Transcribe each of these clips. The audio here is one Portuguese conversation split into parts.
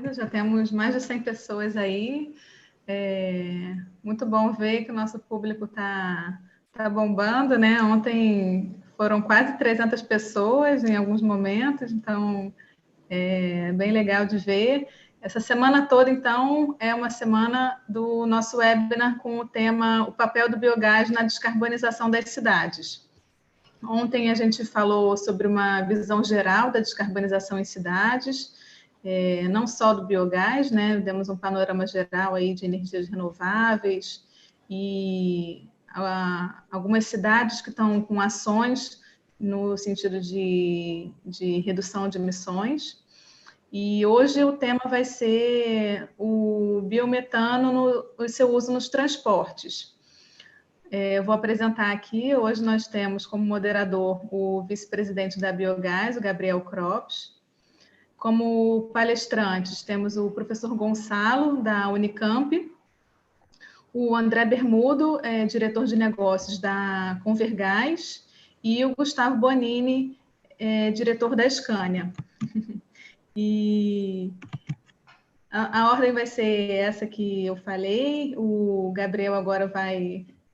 Obrigada, já temos mais de 100 pessoas aí. Muito bom ver que o nosso público tá bombando, né? Ontem foram quase 300 pessoas em alguns momentos, então é bem legal de ver. Essa semana toda, então, é uma semana do nosso webinar com o tema O papel do biogás na descarbonização das cidades. Ontem a gente falou sobre uma visão geral da descarbonização em cidades, não só do biogás, né? Demos um panorama geral aí de energias renováveis e algumas cidades que estão com ações no sentido de redução de emissões. E hoje o tema vai ser o biometano no seu uso nos transportes. Eu vou apresentar aqui, hoje nós temos como moderador o vice-presidente da Biogás, o Gabriel Krops. Como palestrantes, temos o professor Gonçalo, da Unicamp, o André Bermudo, diretor de negócios da Convergás, e o Gustavo Bonini, diretor da Scania. E a ordem vai ser essa que eu falei, o Gabriel agora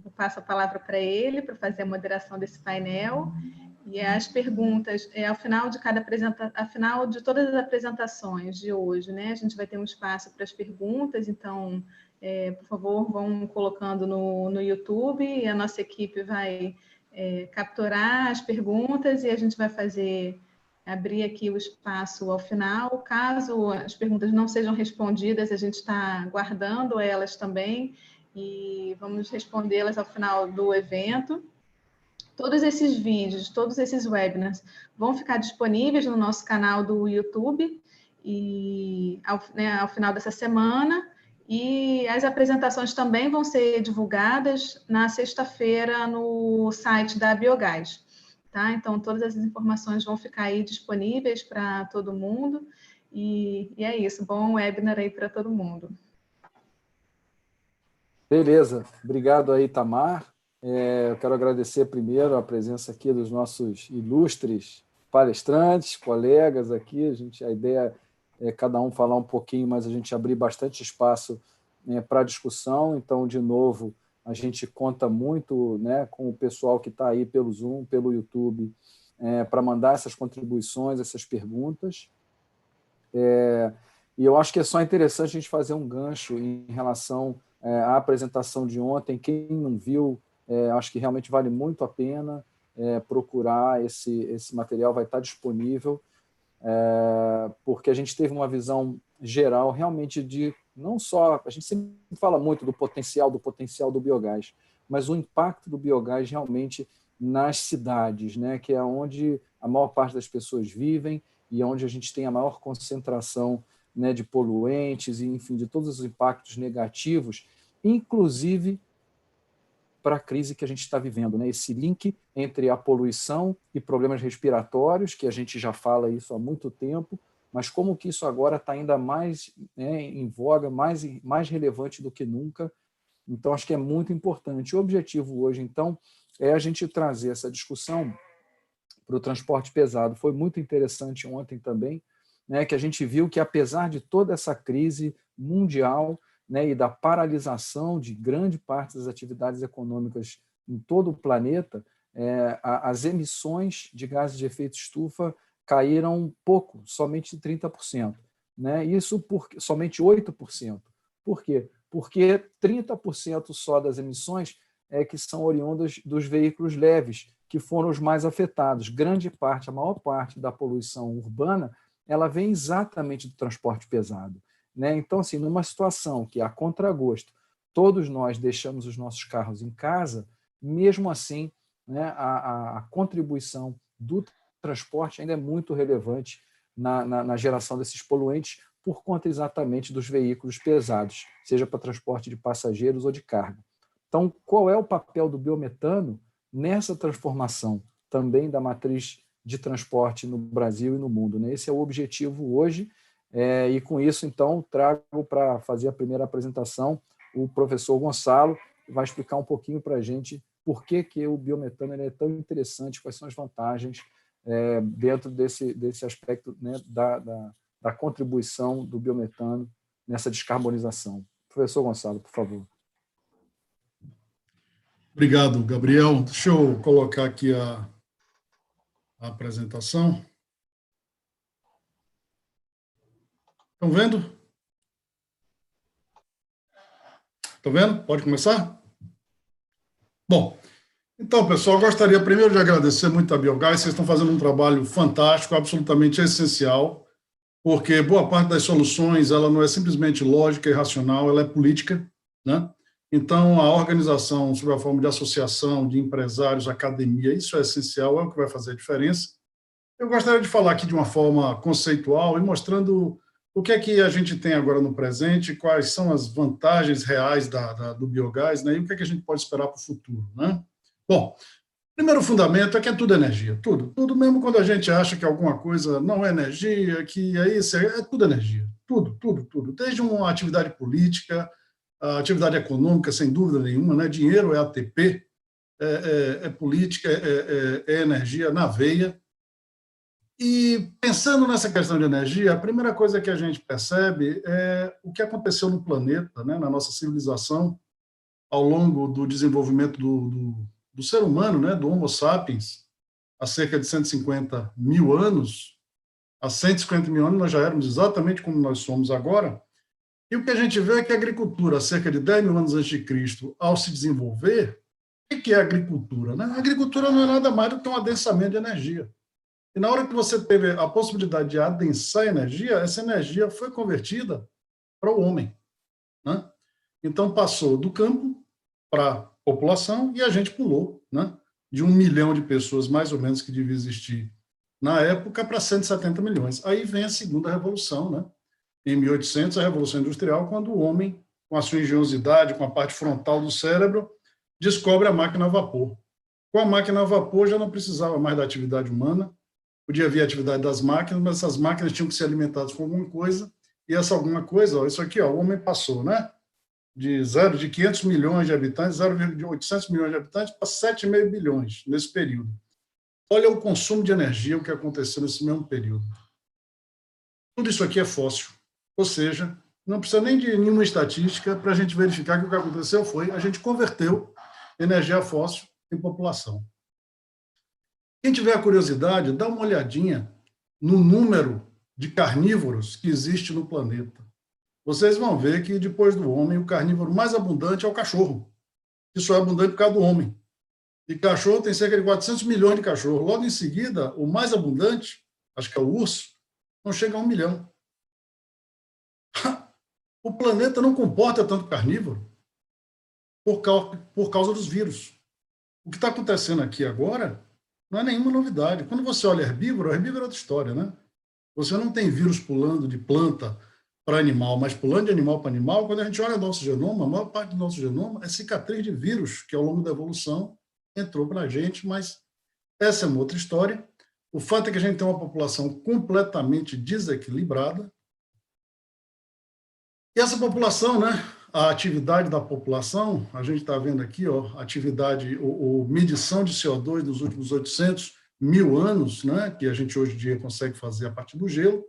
eu passo a palavra para ele, para fazer a moderação desse painel, e as perguntas, ao final de ao final de todas as apresentações de hoje, né, a gente vai ter um espaço para as perguntas, então, por favor, vão colocando no YouTube, e a nossa equipe vai capturar as perguntas, e a gente vai abrir aqui o espaço ao final. Caso as perguntas não sejam respondidas, a gente está guardando elas também, e vamos respondê-las ao final do evento. Todos esses vídeos, todos esses webinars vão ficar disponíveis no nosso canal do YouTube e ao final dessa semana, e as apresentações também vão ser divulgadas na sexta-feira no site da Biogás. Tá? Então, todas as informações vão ficar aí disponíveis para todo mundo, e é isso, bom webinar aí para todo mundo. Beleza, obrigado aí, Tamar. Eu quero agradecer primeiro a presença aqui dos nossos ilustres palestrantes, colegas aqui. A ideia é cada um falar um pouquinho, mas a gente abrir bastante espaço para discussão. Então, de novo, a gente conta muito, né, com o pessoal que está aí pelo Zoom, pelo YouTube, para mandar essas contribuições, essas perguntas. E eu acho que é só interessante a gente fazer um gancho em relação à apresentação de ontem. Quem não viu, acho que realmente vale muito a pena procurar esse material, vai estar disponível, porque a gente teve uma visão geral realmente de não só, a gente sempre fala muito do potencial do biogás, mas o impacto do biogás realmente nas cidades, né, que é onde a maior parte das pessoas vivem e onde a gente tem a maior concentração, né, de poluentes e, enfim, de todos os impactos negativos, inclusive para a crise que a gente está vivendo, né? Esse link entre a poluição e problemas respiratórios, que a gente já fala isso há muito tempo, mas como que isso agora está ainda mais, né, em voga, mais relevante do que nunca. Então, acho que é muito importante. O objetivo hoje, então, é a gente trazer essa discussão para o transporte pesado. Foi muito interessante ontem também, né, que a gente viu que, apesar de toda essa crise mundial, né, e da paralisação de grande parte das atividades econômicas em todo o planeta, as emissões de gases de efeito estufa caíram pouco, somente 30%. Né? Isso somente 8%. Por quê? Porque 30% só das emissões que são oriundas dos veículos leves, que foram os mais afetados. Grande parte, a maior parte da poluição urbana, ela vem exatamente do transporte pesado. Né? Então, assim, numa situação que, a contragosto, todos nós deixamos os nossos carros em casa, mesmo assim, né, a contribuição do transporte ainda é muito relevante na geração desses poluentes, por conta exatamente dos veículos pesados, seja para transporte de passageiros ou de carga. Então, qual é o papel do biometano nessa transformação também da matriz de transporte no Brasil e no mundo? Né? Esse é o objetivo hoje. E com isso, então, trago para fazer a primeira apresentação o professor Gonçalo, que vai explicar um pouquinho para a gente por que o biometano é tão interessante, quais são as vantagens dentro desse aspecto, né, da contribuição do biometano nessa descarbonização. Professor Gonçalo, por favor. Obrigado, Gabriel. Deixa eu colocar aqui a apresentação. Estão vendo? Estão vendo? Pode começar? Bom, então, pessoal, eu gostaria primeiro de agradecer muito a Biogás. Vocês estão fazendo um trabalho fantástico, absolutamente essencial, porque boa parte das soluções ela não é simplesmente lógica e racional, ela é política, né? Então, a organização sob a forma de associação, de empresários, academia, isso é essencial, é o que vai fazer a diferença. Eu gostaria de falar aqui de uma forma conceitual e mostrando o que é que a gente tem agora no presente, quais são as vantagens reais do biogás, né, e o que é que a gente pode esperar para o futuro, né? Bom, primeiro fundamento é que é tudo energia, tudo mesmo quando a gente acha que alguma coisa não é energia, que é isso, é tudo energia, tudo, desde uma atividade política, a atividade econômica, sem dúvida nenhuma, né? Dinheiro é ATP, é política, é energia na veia. E pensando nessa questão de energia, a primeira coisa que a gente percebe é o que aconteceu no planeta, né? Na nossa civilização, ao longo do desenvolvimento do ser humano, né? Do Homo sapiens, há cerca de 150 mil anos. Há 150 mil anos nós já éramos exatamente como nós somos agora. E o que a gente vê é que a agricultura, cerca de 10 mil anos antes de Cristo, ao se desenvolver, o que é a agricultura, né? A agricultura não é nada mais do que um adensamento de energia. E na hora que você teve a possibilidade de adensar energia, essa energia foi convertida para o homem, né? Então, passou do campo para a população e a gente pulou, né? De 1 milhão de pessoas, mais ou menos, que devia existir na época, para 170 milhões. Aí vem a segunda revolução, né? Em 1800, a Revolução Industrial, quando o homem, com a sua engenhosidade, com a parte frontal do cérebro, descobre a máquina a vapor. Com a máquina a vapor, já não precisava mais da atividade humana, podia haver a atividade das máquinas, mas essas máquinas tinham que ser alimentadas com alguma coisa, e essa alguma coisa, ó, isso aqui, ó, o homem passou, né? De 500 milhões de habitantes, 0,800 milhões de habitantes, para 7,5 bilhões nesse período. Olha o consumo de energia, o que aconteceu nesse mesmo período. Tudo isso aqui é fóssil. Ou seja, não precisa nem de nenhuma estatística para a gente verificar que o que aconteceu foi a gente converteu energia fóssil em população. Quem tiver a curiosidade, dá uma olhadinha no número de carnívoros que existe no planeta. Vocês vão ver que, depois do homem, o carnívoro mais abundante é o cachorro. Isso é abundante por causa do homem. E cachorro tem cerca de 400 milhões de cachorros. Logo em seguida, o mais abundante, acho que é o urso, não chega a 1 milhão. O planeta não comporta tanto carnívoro por causa dos vírus. O que está acontecendo aqui agora não é nenhuma novidade. Quando você olha herbívoro é outra história, né? Você não tem vírus pulando de planta para animal, mas pulando de animal para animal. Quando a gente olha o nosso genoma, a maior parte do nosso genoma é cicatriz de vírus, que ao longo da evolução entrou para a gente, mas essa é uma outra história. O fato é que a gente tem uma população completamente desequilibrada. E essa população, né, a atividade da população, a gente está vendo aqui, ó, atividade, medição de CO2 dos últimos 800 mil anos, né, que a gente hoje em dia consegue fazer a partir do gelo,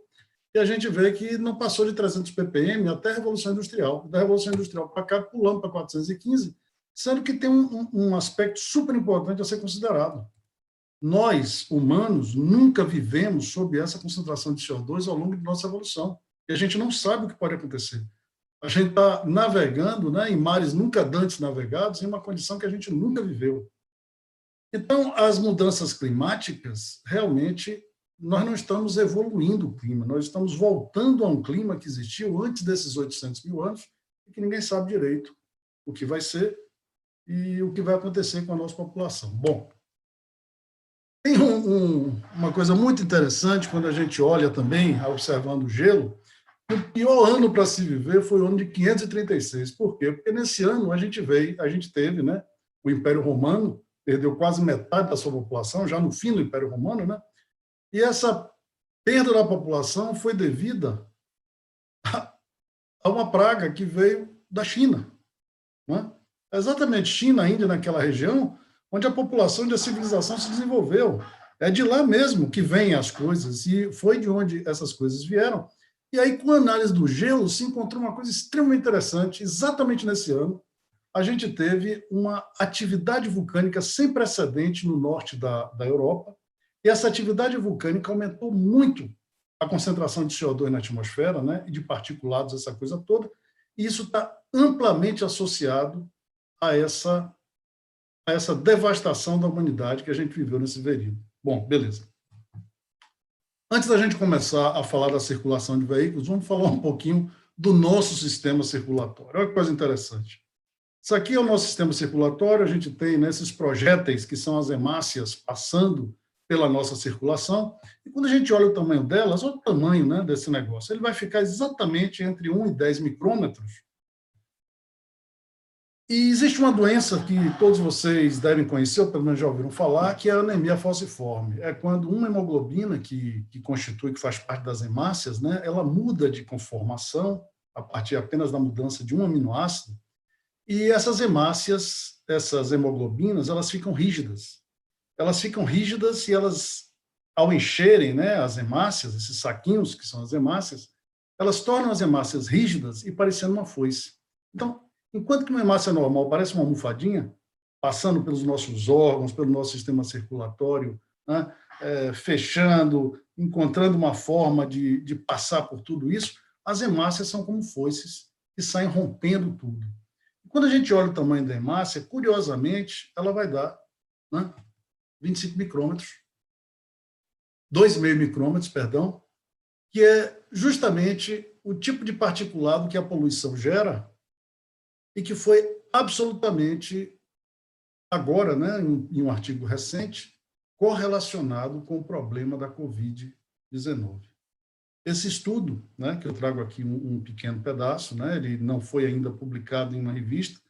e a gente vê que não passou de 300 ppm até a Revolução Industrial. Da Revolução Industrial para cá, pulando para 415, sendo que tem um aspecto super importante a ser considerado. Nós, humanos, nunca vivemos sob essa concentração de CO2 ao longo de nossa evolução. E a gente não sabe o que pode acontecer. A gente está navegando, né, em mares nunca antes navegados, em uma condição que a gente nunca viveu. Então, as mudanças climáticas, realmente, nós não estamos evoluindo o clima, nós estamos voltando a um clima que existiu antes desses 800 mil anos e que ninguém sabe direito o que vai ser e o que vai acontecer com a nossa população. Bom, tem uma coisa muito interessante quando a gente olha também, observando o gelo. O pior ano para se viver foi o ano de 536. Por quê? Porque nesse ano a gente teve, né, o Império Romano, perdeu quase metade da sua população, já no fim do Império Romano, né? E essa perda da população foi devida a uma praga que veio da China, né? Exatamente, China, Índia, naquela região, onde a população e a civilização se desenvolveu. É de lá mesmo que vêm as coisas, e foi de onde essas coisas vieram. E aí, com a análise do gelo, se encontrou uma coisa extremamente interessante. Exatamente nesse ano, a gente teve uma atividade vulcânica sem precedente no norte da Europa, e essa atividade vulcânica aumentou muito a concentração de CO2 na atmosfera, né, e de particulados, essa coisa toda, e isso está amplamente associado a essa devastação da humanidade que a gente viveu nesse período. Bom, beleza. Antes da gente começar a falar da circulação de veículos, vamos falar um pouquinho do nosso sistema circulatório. Olha que coisa interessante. Isso aqui é o nosso sistema circulatório, a gente tem, né, esses projéteis, que são as hemácias, passando pela nossa circulação, e quando a gente olha o tamanho delas, olha o tamanho, né, desse negócio, ele vai ficar exatamente entre 1 e 10 micrômetros. E existe uma doença que todos vocês devem conhecer, ou pelo menos já ouviram falar, que é a anemia falciforme. É quando uma hemoglobina que constitui, que faz parte das hemácias, né, ela muda de conformação a partir apenas da mudança de um aminoácido, e essas hemácias, essas hemoglobinas, elas ficam rígidas. Elas ficam rígidas e elas, ao encherem, né, as hemácias, esses saquinhos que são as hemácias, elas tornam as hemácias rígidas e parecendo uma foice. Então, enquanto que uma hemácia normal parece uma almofadinha, passando pelos nossos órgãos, pelo nosso sistema circulatório, né, fechando, encontrando uma forma de passar por tudo isso, as hemácias são como foices que saem rompendo tudo. Quando a gente olha o tamanho da hemácia, curiosamente, ela vai dar, né, 25 micrômetros, 2,5 micrômetros, perdão, que é justamente o tipo de particulado que a poluição gera e que foi absolutamente, agora, né, em um artigo recente, correlacionado com o problema da Covid-19. Esse estudo, né, que eu trago aqui um pequeno pedaço, né, ele não foi ainda publicado em uma revista,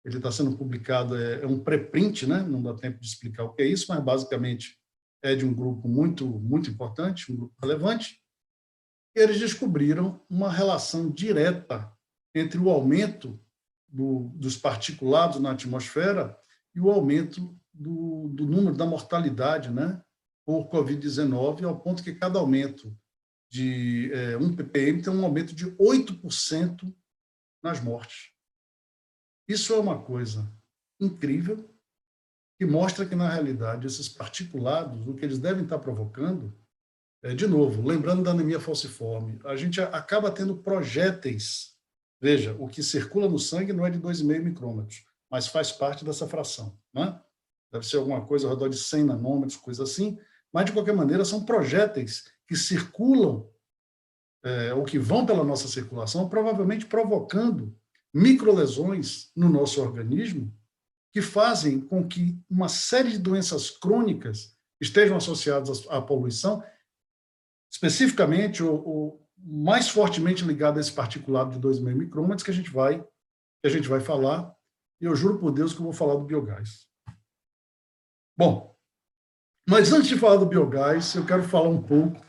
ele está sendo publicado, é um pré-print, né, não dá tempo de explicar o que é isso, mas basicamente é de um grupo muito, muito importante, um grupo relevante, e eles descobriram uma relação direta entre o aumento dos particulados na atmosfera e o aumento do número da mortalidade, né, por Covid-19, ao ponto que cada aumento de 1 ppm tem um aumento de 8% nas mortes. Isso é uma coisa incrível, que mostra que, na realidade, esses particulados, o que eles devem estar provocando, de novo, lembrando da anemia falciforme, a gente acaba tendo projéteis. Veja, o que circula no sangue não é de 2,5 micrômetros, mas faz parte dessa fração, né? Deve ser alguma coisa ao redor de 100 nanômetros, coisa assim, mas, de qualquer maneira, são projéteis que circulam, ou que vão pela nossa circulação, provavelmente provocando microlesões no nosso organismo, que fazem com que uma série de doenças crônicas estejam associadas à poluição, especificamente ou mais fortemente ligado a esse particulado de 2,5 micrômetros que a gente vai falar, e eu juro por Deus que eu vou falar do biogás. Bom, mas antes de falar do biogás, eu quero falar um pouco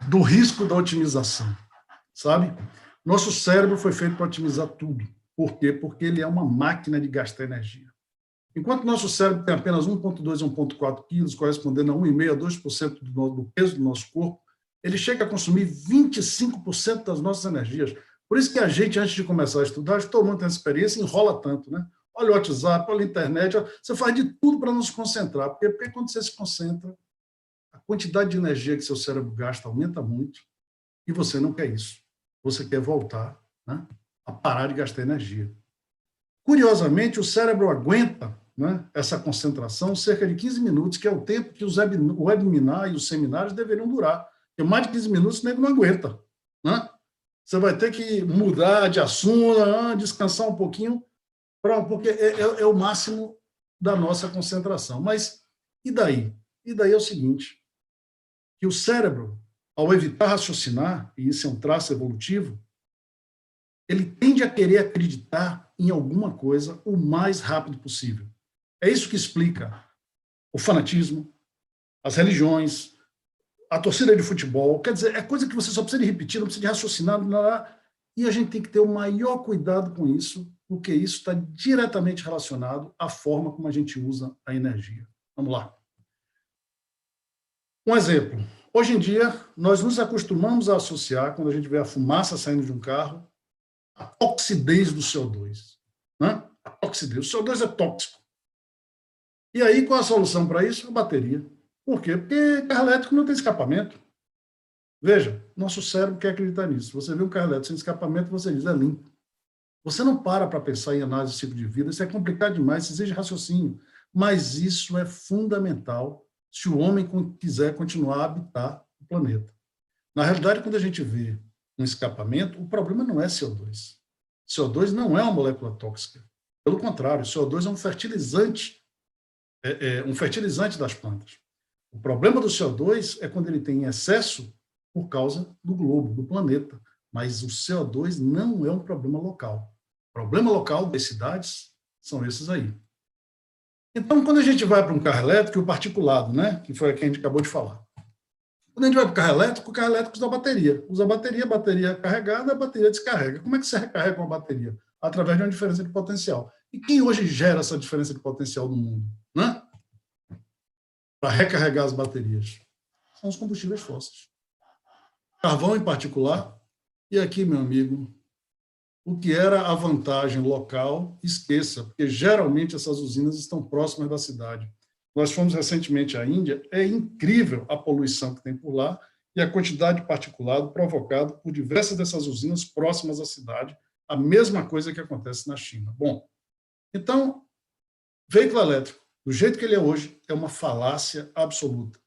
do risco da otimização, sabe? Nosso cérebro foi feito para otimizar tudo. Por quê? Porque ele é uma máquina de gastar energia. Enquanto nosso cérebro tem apenas 1,2 a 1,4 quilos, correspondendo a 1,5 a 2% do peso do nosso corpo, ele chega a consumir 25% das nossas energias. Por isso que a gente, antes de começar a estudar, todo mundo tem essa experiência, enrola tanto, né? Olha o WhatsApp, olha a internet, você faz de tudo para não se concentrar, porque quando você se concentra, a quantidade de energia que seu cérebro gasta aumenta muito, e você não quer isso. Você quer voltar, né, a parar de gastar energia. Curiosamente, o cérebro aguenta, né, essa concentração cerca de 15 minutos, que é o tempo que o webinar e os seminários deveriam durar. Porque mais de 15 minutos o nego não aguenta, né? Você vai ter que mudar de assunto, descansar um pouquinho, porque é o máximo da nossa concentração. Mas e daí? E daí é o seguinte, que o cérebro, ao evitar raciocinar, e isso é um traço evolutivo, ele tende a querer acreditar em alguma coisa o mais rápido possível. É isso que explica o fanatismo, as religiões, a torcida de futebol. Quer dizer, é coisa que você só precisa de repetir, não precisa de raciocinar, e a gente tem que ter o maior cuidado com isso, porque isso está diretamente relacionado à forma como a gente usa a energia. Vamos lá. Um exemplo. Hoje em dia, nós nos acostumamos a associar, quando a gente vê a fumaça saindo de um carro, a toxidez do CO2. Né? A toxidez. O CO2 é tóxico. E aí, qual a solução para isso? A bateria. Por quê? Porque carro elétrico não tem escapamento. Veja, nosso cérebro quer acreditar nisso. Você vê um carro elétrico sem escapamento, você diz, é limpo. Você não para pensar em análise de ciclo de vida, isso é complicado demais, isso exige raciocínio. Mas isso é fundamental se o homem quiser continuar a habitar o planeta. Na realidade, quando a gente vê um escapamento, o problema não é CO2. CO2 não é uma molécula tóxica. Pelo contrário, CO2 é um fertilizante das plantas. O problema do CO2 é quando ele tem excesso por causa do globo, do planeta. Mas o CO2 não é um problema local. O problema local das cidades são esses aí. Então, quando a gente vai para um carro elétrico, o particulado, né, que foi a que a gente acabou de falar. Quando a gente vai para o carro elétrico usa bateria. Usa a bateria carregada, a bateria descarrega. Como é que você recarrega uma bateria? Através de uma diferença de potencial. E quem hoje gera essa diferença de potencial no mundo? Né? Para recarregar as baterias? São os combustíveis fósseis. Carvão em particular. E aqui, meu amigo, o que era a vantagem local, esqueça, porque geralmente essas usinas estão próximas da cidade. Nós fomos recentemente à Índia, é incrível a poluição que tem por lá e a quantidade de particulado provocado por diversas dessas usinas próximas à cidade, a mesma coisa que acontece na China. Bom, então, veículo elétrico, do jeito que ele é hoje, é uma falácia absoluta.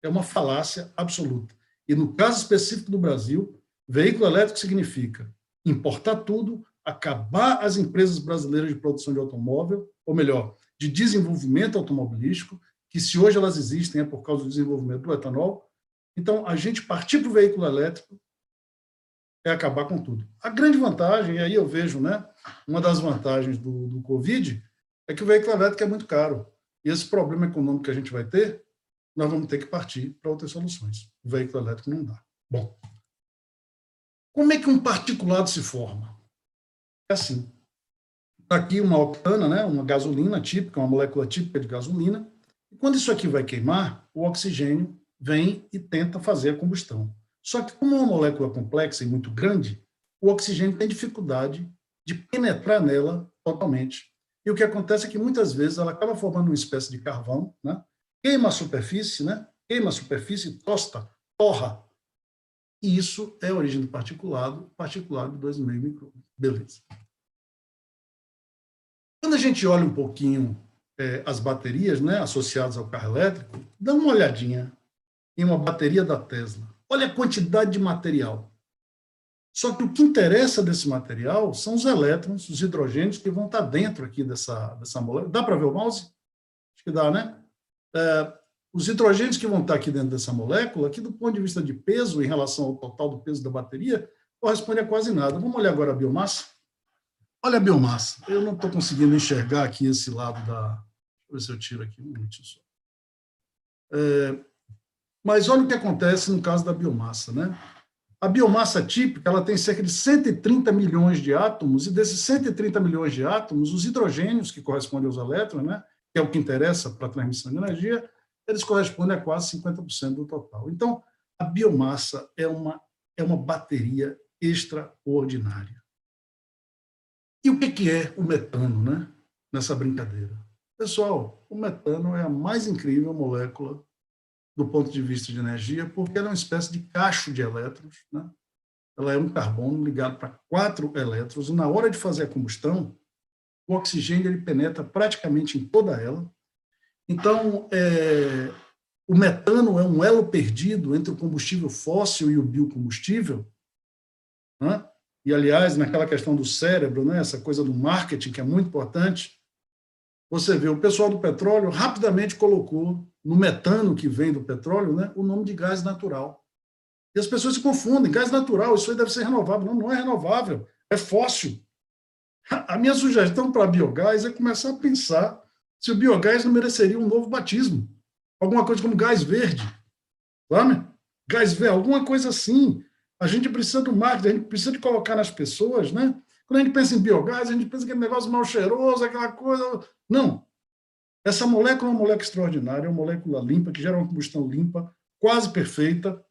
É uma falácia absoluta. E no caso específico do Brasil, veículo elétrico significa importar tudo, acabar as empresas brasileiras de produção de automóvel, ou melhor, de desenvolvimento automobilístico, que se hoje elas existem é por causa do desenvolvimento do etanol. Então, a gente partir para o veículo elétrico é acabar com tudo. A grande vantagem, e aí eu vejo, né, uma das vantagens do Covid, é que o veículo elétrico é muito caro. E esse problema econômico que a gente vai ter, nós vamos ter que partir para outras soluções. O veículo elétrico não dá. Bom, como é que um particulado se forma? É assim. Aqui uma octana, né, uma gasolina típica, uma molécula típica de gasolina. E quando isso aqui vai queimar, o oxigênio vem e tenta fazer a combustão. Só que como é uma molécula complexa e muito grande, o oxigênio tem dificuldade de penetrar nela totalmente. E o que acontece é que muitas vezes ela acaba formando uma espécie de carvão, né? Queima a superfície, né? Queima a superfície, tosta, torra. E isso é a origem do particulado de 2,5 micrômetros. Beleza. Quando a gente olha um pouquinho as baterias, né, associadas ao carro elétrico, dá uma olhadinha em uma bateria da Tesla. Olha a quantidade de material. Só que o que interessa desse material são os elétrons, os hidrogênios que vão estar dentro aqui dessa molécula. Dá para ver o mouse? Acho que dá, né? Os hidrogênios que vão estar aqui dentro dessa molécula, aqui do ponto de vista de peso, em relação ao total do peso da bateria, corresponde a quase nada. Vamos olhar agora a biomassa? Olha a biomassa. Eu não estou conseguindo enxergar aqui esse lado da... Deixa eu ver se eu tiro aqui um minutinho só. Mas olha o que acontece no caso da biomassa, né? A biomassa típica, ela tem cerca de 130 milhões de átomos, e desses 130 milhões de átomos, os hidrogênios, que correspondem aos elétrons, né, que é o que interessa para a transmissão de energia, eles correspondem a quase 50% do total. Então, a biomassa é uma bateria extraordinária. E o que é o metano, né, nessa brincadeira? Pessoal, o metano é a mais incrível molécula do ponto de vista de energia, porque ela é uma espécie de cacho de elétrons, né? Ela é um carbono ligado para 4 elétrons, e na hora de fazer a combustão, o oxigênio ele penetra praticamente em toda ela. Então, o metano é um elo perdido entre o combustível fóssil e o biocombustível, né? E, aliás, naquela questão do cérebro, né, essa coisa do marketing, que é muito importante, você vê, o pessoal do petróleo rapidamente colocou no metano que vem do petróleo, né, o nome de gás natural. E as pessoas se confundem, gás natural, isso aí deve ser renovável. Não, não é renovável, é fóssil. A minha sugestão para biogás é começar a pensar se o biogás não mereceria um novo batismo. Alguma coisa como gás verde, sabe? Gás verde, alguma coisa assim. A gente precisa do marketing, a gente precisa de colocar nas pessoas, né? Quando a gente pensa em biogás, a gente pensa que é um negócio mal cheiroso, aquela coisa... Não. Essa molécula é uma molécula extraordinária, é uma molécula limpa, que gera uma combustão limpa, quase perfeita,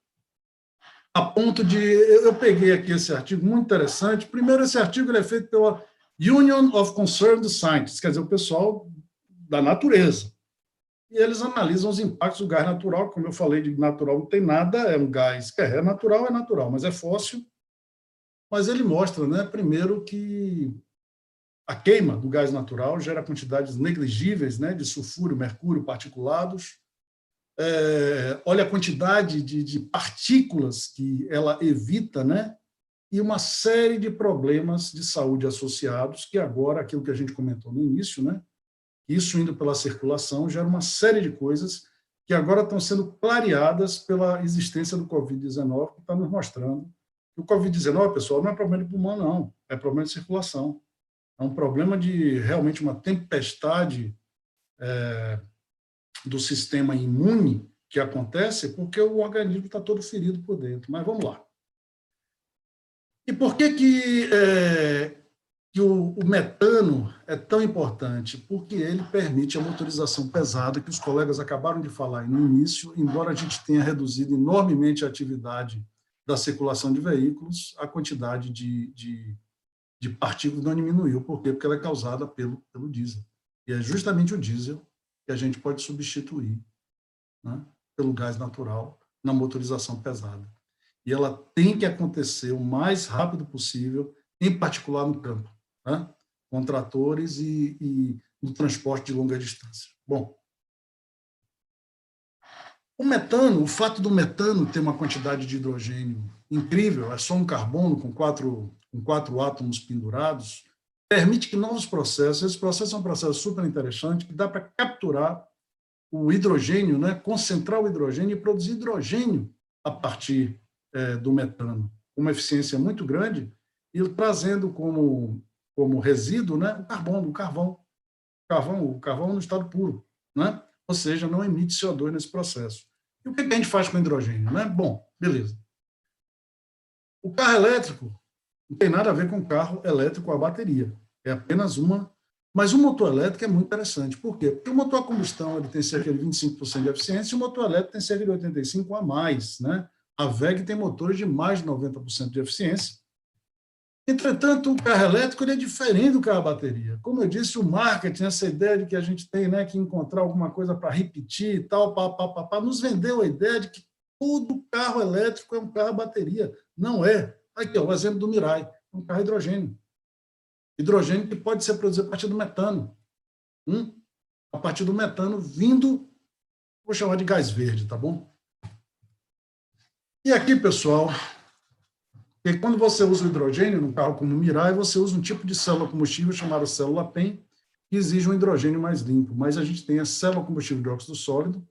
a ponto de... Eu peguei aqui esse artigo muito interessante. Primeiro, esse artigo ele é feito pela Union of Concerned Scientists, quer dizer, o pessoal da natureza. E eles analisam os impactos do gás natural. Como eu falei, de natural não tem nada, é um gás que é natural, mas é fóssil. Mas ele mostra, né, primeiro, que a queima do gás natural gera quantidades negligíveis, né, de sulfúrio, mercúrio, particulados. Olha a quantidade de partículas que ela evita, né, e uma série de problemas de saúde associados, que agora, aquilo que a gente comentou no início, né, isso indo pela circulação, gera uma série de coisas que agora estão sendo clareadas pela existência do Covid-19, que está nos mostrando que o Covid-19, pessoal, não é problema de pulmão, não, é problema de circulação. É um problema de realmente uma tempestade do sistema imune que acontece porque o organismo está todo ferido por dentro. Mas vamos lá. E por que o metano é tão importante? Porque ele permite a motorização pesada, que os colegas acabaram de falar aí no início, embora a gente tenha reduzido enormemente a atividade da circulação de veículos, a quantidade de partículas não diminuiu. Por quê? Porque ela é causada pelo diesel. E é justamente o diesel que a gente pode substituir, né, pelo gás natural na motorização pesada. E ela tem que acontecer o mais rápido possível, em particular no campo, né, com tratores e no transporte de longa distância. Bom, o metano, o fato do metano ter uma quantidade de hidrogênio incrível, é só um carbono com quatro átomos pendurados, permite que novos processos, esse processo é um processo super interessante, que dá para capturar o hidrogênio, né, concentrar o hidrogênio e produzir hidrogênio a partir do metano, com uma eficiência muito grande, e trazendo como resíduo, né, o carvão no estado puro, né? Ou seja, não emite CO2 nesse processo. E o que a gente faz com o hidrogênio, né? Bom, beleza. O carro elétrico não tem nada a ver com o carro elétrico a bateria, é apenas uma. Mas o motor elétrico é muito interessante. Por quê? Porque o motor a combustão ele tem cerca de 25% de eficiência e o motor elétrico tem cerca de 85% a mais, né? A WEG tem motores de mais de 90% de eficiência. Entretanto, o carro elétrico ele é diferente do carro a bateria. Como eu disse, o marketing, essa ideia de que a gente tem, né, que encontrar alguma coisa para repetir e tal, nos vendeu a ideia de que todo carro elétrico é um carro a bateria. Não é. Aqui, ó, o exemplo do Mirai, um carro a hidrogênio. Hidrogênio que pode ser produzido a partir do metano. A partir do metano vindo, vou chamar de gás verde, tá bom? E aqui, pessoal, quando você usa o hidrogênio num carro como o Mirai, você usa um tipo de célula combustível chamada célula PEM, que exige um hidrogênio mais limpo. Mas a gente tem a célula combustível de óxido sólido,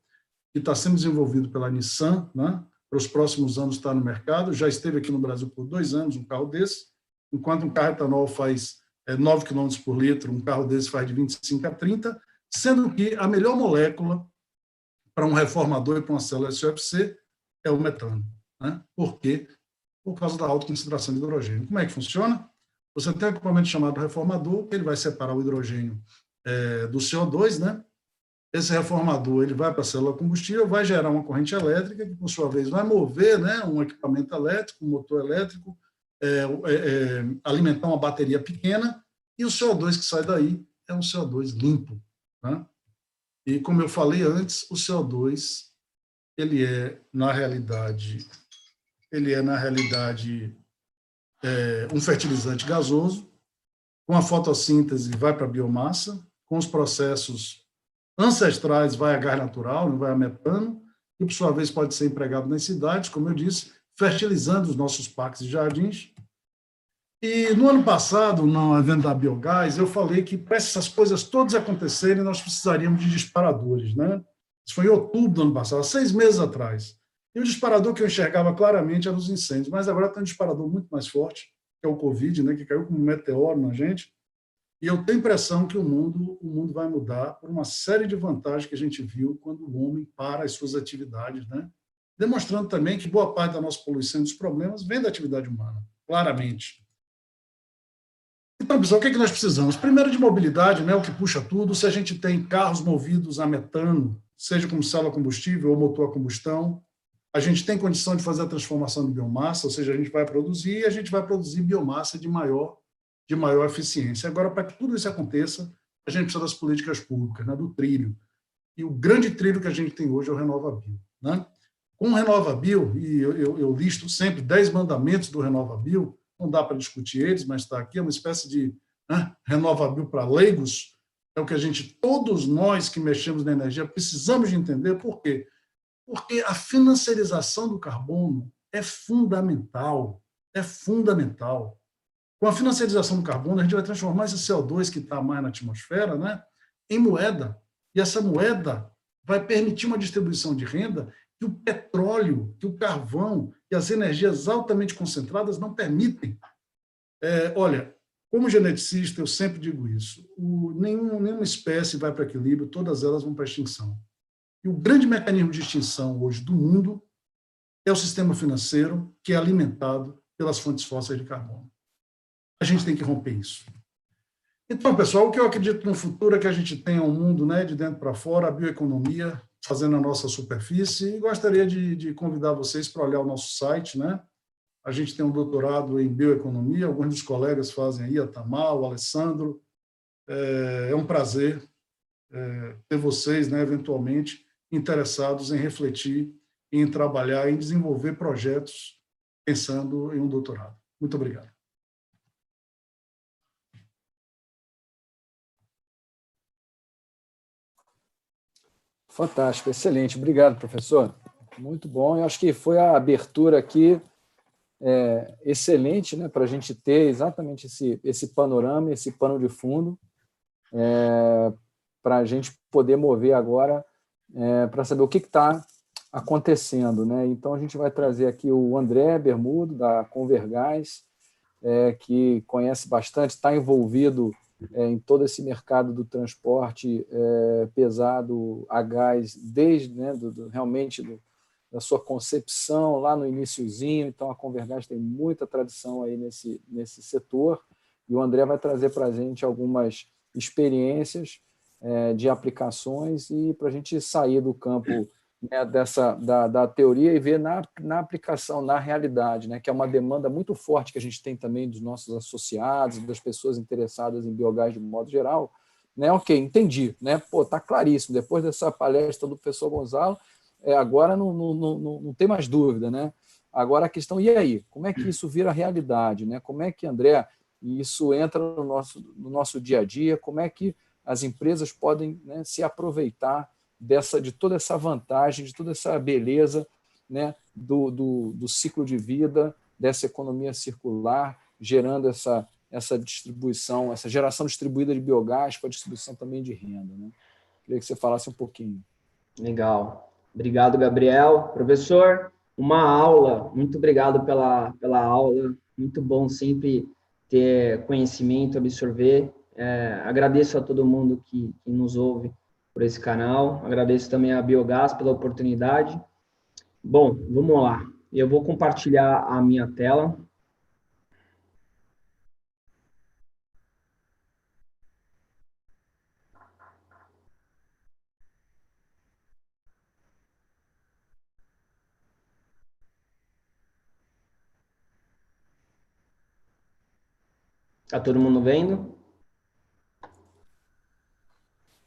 que está sendo desenvolvido pela Nissan, né? Para os próximos anos está no mercado, já esteve aqui no Brasil por 2 anos, um carro desse, enquanto um carro etanol faz 9 km por litro, um carro desse faz de 25 a 30, sendo que a melhor molécula para um reformador e para uma célula SOFC é o metano. Né? Por quê? Por causa da alta concentração de hidrogênio. Como é que funciona? Você tem um equipamento chamado reformador, que ele vai separar o hidrogênio do CO2, né? Esse reformador ele vai para a célula combustível, vai gerar uma corrente elétrica, que, por sua vez, vai mover, né, um equipamento elétrico, um motor elétrico, alimentar uma bateria pequena, e o CO2 que sai daí é um CO2 limpo. Né? E, como eu falei antes, o CO2 ele é, na realidade, um fertilizante gasoso, com a fotossíntese vai para a biomassa, com os processos ancestrais vai a gás natural, não vai a metano, que, por sua vez, pode ser empregado nas cidades, como eu disse, fertilizando os nossos parques e jardins. E no ano passado, no evento da Biogás, eu falei que para essas coisas todas acontecerem, nós precisaríamos de disparadores. Né? Isso foi em outubro do ano passado, 6 meses atrás. E o disparador que eu enxergava claramente era os incêndios, mas agora tem um disparador muito mais forte, que é o Covid, né, que caiu como um meteoro na gente. E eu tenho a impressão que o mundo vai mudar por uma série de vantagens que a gente viu quando o homem para as suas atividades, né? Demonstrando também que boa parte da nossa poluição e dos problemas vem da atividade humana, claramente. Então, pessoal, o que é que nós precisamos? Primeiro, de mobilidade, né, o que puxa tudo. Se a gente tem carros movidos a metano, seja como célula combustível ou motor a combustão, A gente tem condição de fazer a transformação de biomassa, ou seja, a gente vai produzir e a gente vai produzir biomassa de maior eficiência. Agora, para que tudo isso aconteça, a gente precisa das políticas públicas, né, do trilho. E o grande trilho que a gente tem hoje é o RenovaBio, né? Com o RenovaBio, e eu listo sempre 10 mandamentos do RenovaBio, não dá para discutir eles, mas está aqui, é uma espécie de, né, RenovaBio para leigos, é o que todos nós que mexemos na energia, precisamos de entender. Por quê? Porque a financiarização do carbono é fundamental, é fundamental. Com a financiarização do carbono, a gente vai transformar esse CO2 que está mais na atmosfera, né, em moeda. E essa moeda vai permitir uma distribuição de renda que o petróleo, que o carvão e as energias altamente concentradas não permitem. Olha, como geneticista, eu sempre digo isso, nenhuma espécie vai para equilíbrio, todas elas vão para extinção. E o grande mecanismo de extinção hoje do mundo é o sistema financeiro, que é alimentado pelas fontes fósseis de carbono. A gente tem que romper isso. Então, pessoal, o que eu acredito no futuro é que a gente tenha um mundo, né, de dentro para fora, a bioeconomia fazendo a nossa superfície, e gostaria de convidar vocês para olhar o nosso site, né? A gente tem um doutorado em bioeconomia, alguns dos colegas fazem aí, a Tamar, o Alessandro. É um prazer ter vocês, né, eventualmente, interessados em refletir, em trabalhar, em desenvolver projetos pensando em um doutorado. Muito obrigado. Fantástico, excelente. Obrigado, professor. Muito bom. Eu acho que foi a abertura aqui excelente, né, para a gente ter exatamente esse panorama, esse pano de fundo, para a gente poder mover agora para saber o que está acontecendo, né? Então, a gente vai trazer aqui o André Bermudo, da Convergás, que conhece bastante, está envolvido em todo esse mercado do transporte pesado a gás, desde, né, realmente da sua concepção lá no iniciozinho. Então, a Convergás tem muita tradição aí nesse setor, e o André vai trazer para a gente algumas experiências de aplicações e para a gente sair do campo, né, da teoria e ver na aplicação, na realidade, né, que é uma demanda muito forte que a gente tem também dos nossos associados, das pessoas interessadas em biogás de modo geral, né? Ok, entendi, né? Pô, tá claríssimo. Depois dessa palestra do professor Gonzalo, agora não tem mais dúvida, né? Agora a questão, e aí? Como é que isso vira realidade, né? Como é que, André, isso entra no nosso dia a dia? Como é que as empresas podem, né, se aproveitar de toda essa vantagem, de toda essa beleza, né, do ciclo de vida, dessa economia circular, gerando essa distribuição, essa geração distribuída de biogás com a distribuição também de renda, né? Queria que você falasse um pouquinho. Legal. Obrigado, Gabriel. Professor, uma aula. Muito obrigado pela aula. Muito bom sempre ter conhecimento, absorver. Agradeço a todo mundo que nos ouve por esse canal. Agradeço também a Biogás pela oportunidade. Bom, vamos lá. Eu vou compartilhar a minha tela. Está todo mundo vendo?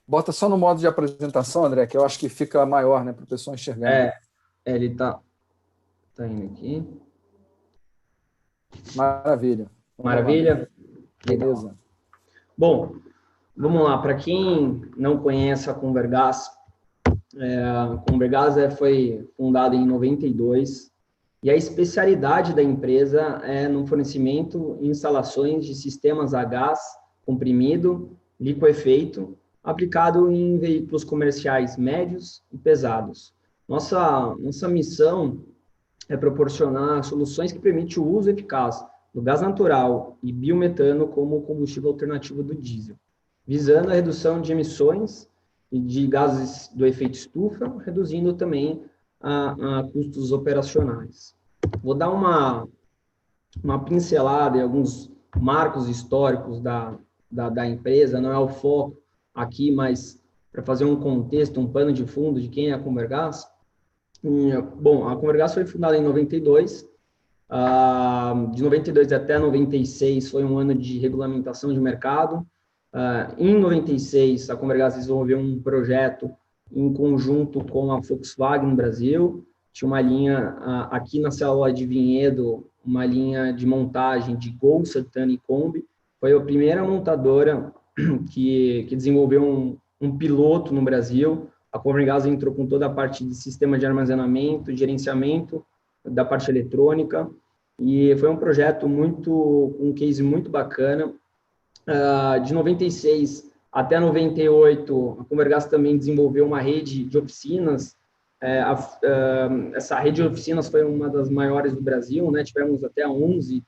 Bota só no modo de apresentação, André, que eu acho que fica maior, né, para o pessoal enxergar. Ele tá indo aqui. Maravilha. Maravilha? Beleza. Bom, vamos lá. Para quem não conhece a Convergás, a Convergás foi fundada em 92 e a especialidade da empresa é no fornecimento e instalações de sistemas a gás comprimido, liquefeito, aplicado em veículos comerciais médios e pesados. Nossa missão é proporcionar soluções que permitem o uso eficaz do gás natural e biometano como combustível alternativo do diesel, visando a redução de emissões e de gases do efeito estufa, reduzindo também a custos operacionais. Vou dar uma pincelada em alguns marcos históricos da empresa, não é o foco aqui, mas para fazer um contexto, um pano de fundo de quem é a Convergás. Bom, a Convergás foi fundada em 92. De 92 até 96 foi um ano de regulamentação de mercado. Em 96, a Convergás desenvolveu um projeto em conjunto com a Volkswagen Brasil. Tinha uma linha aqui na célula de Vinhedo, uma linha de montagem de Gol, Sertana e Kombi. Foi a primeira montadora que desenvolveu um piloto no Brasil. A Convergás entrou com toda a parte de sistema de armazenamento, gerenciamento da parte eletrônica, e foi um projeto um case muito bacana. De 96 até 98, a Convergás também desenvolveu uma rede de oficinas. Essa rede de oficinas foi uma das maiores do Brasil, né? Tivemos até 11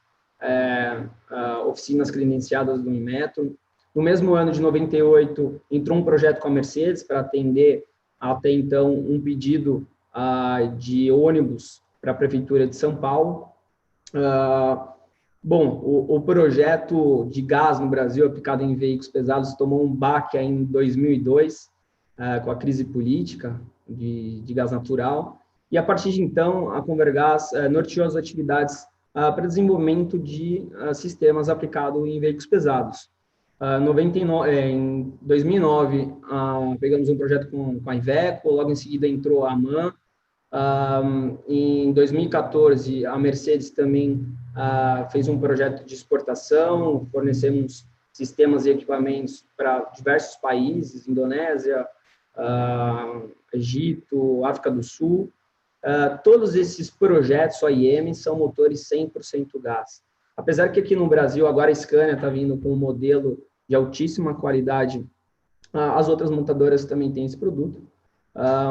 oficinas credenciadas do Inmetro. No mesmo ano de 98, entrou um projeto com a Mercedes para atender, até então, um pedido de ônibus para a Prefeitura de São Paulo. Bom, o projeto de gás no Brasil aplicado em veículos pesados tomou um baque aí em 2002, com a crise política de gás natural, e a partir de então a Convergás norteou as atividades para desenvolvimento de sistemas aplicados em veículos pesados. Em 2009, pegamos um projeto com a Iveco, logo em seguida entrou a MAN. Em 2014, a Mercedes também fez um projeto de exportação, fornecemos sistemas e equipamentos para diversos países, Indonésia, Egito, África do Sul. Todos esses projetos OEM são motores 100% gás. Apesar que aqui no Brasil, agora a Scania está vindo com um modelo de altíssima qualidade, as outras montadoras também têm esse produto,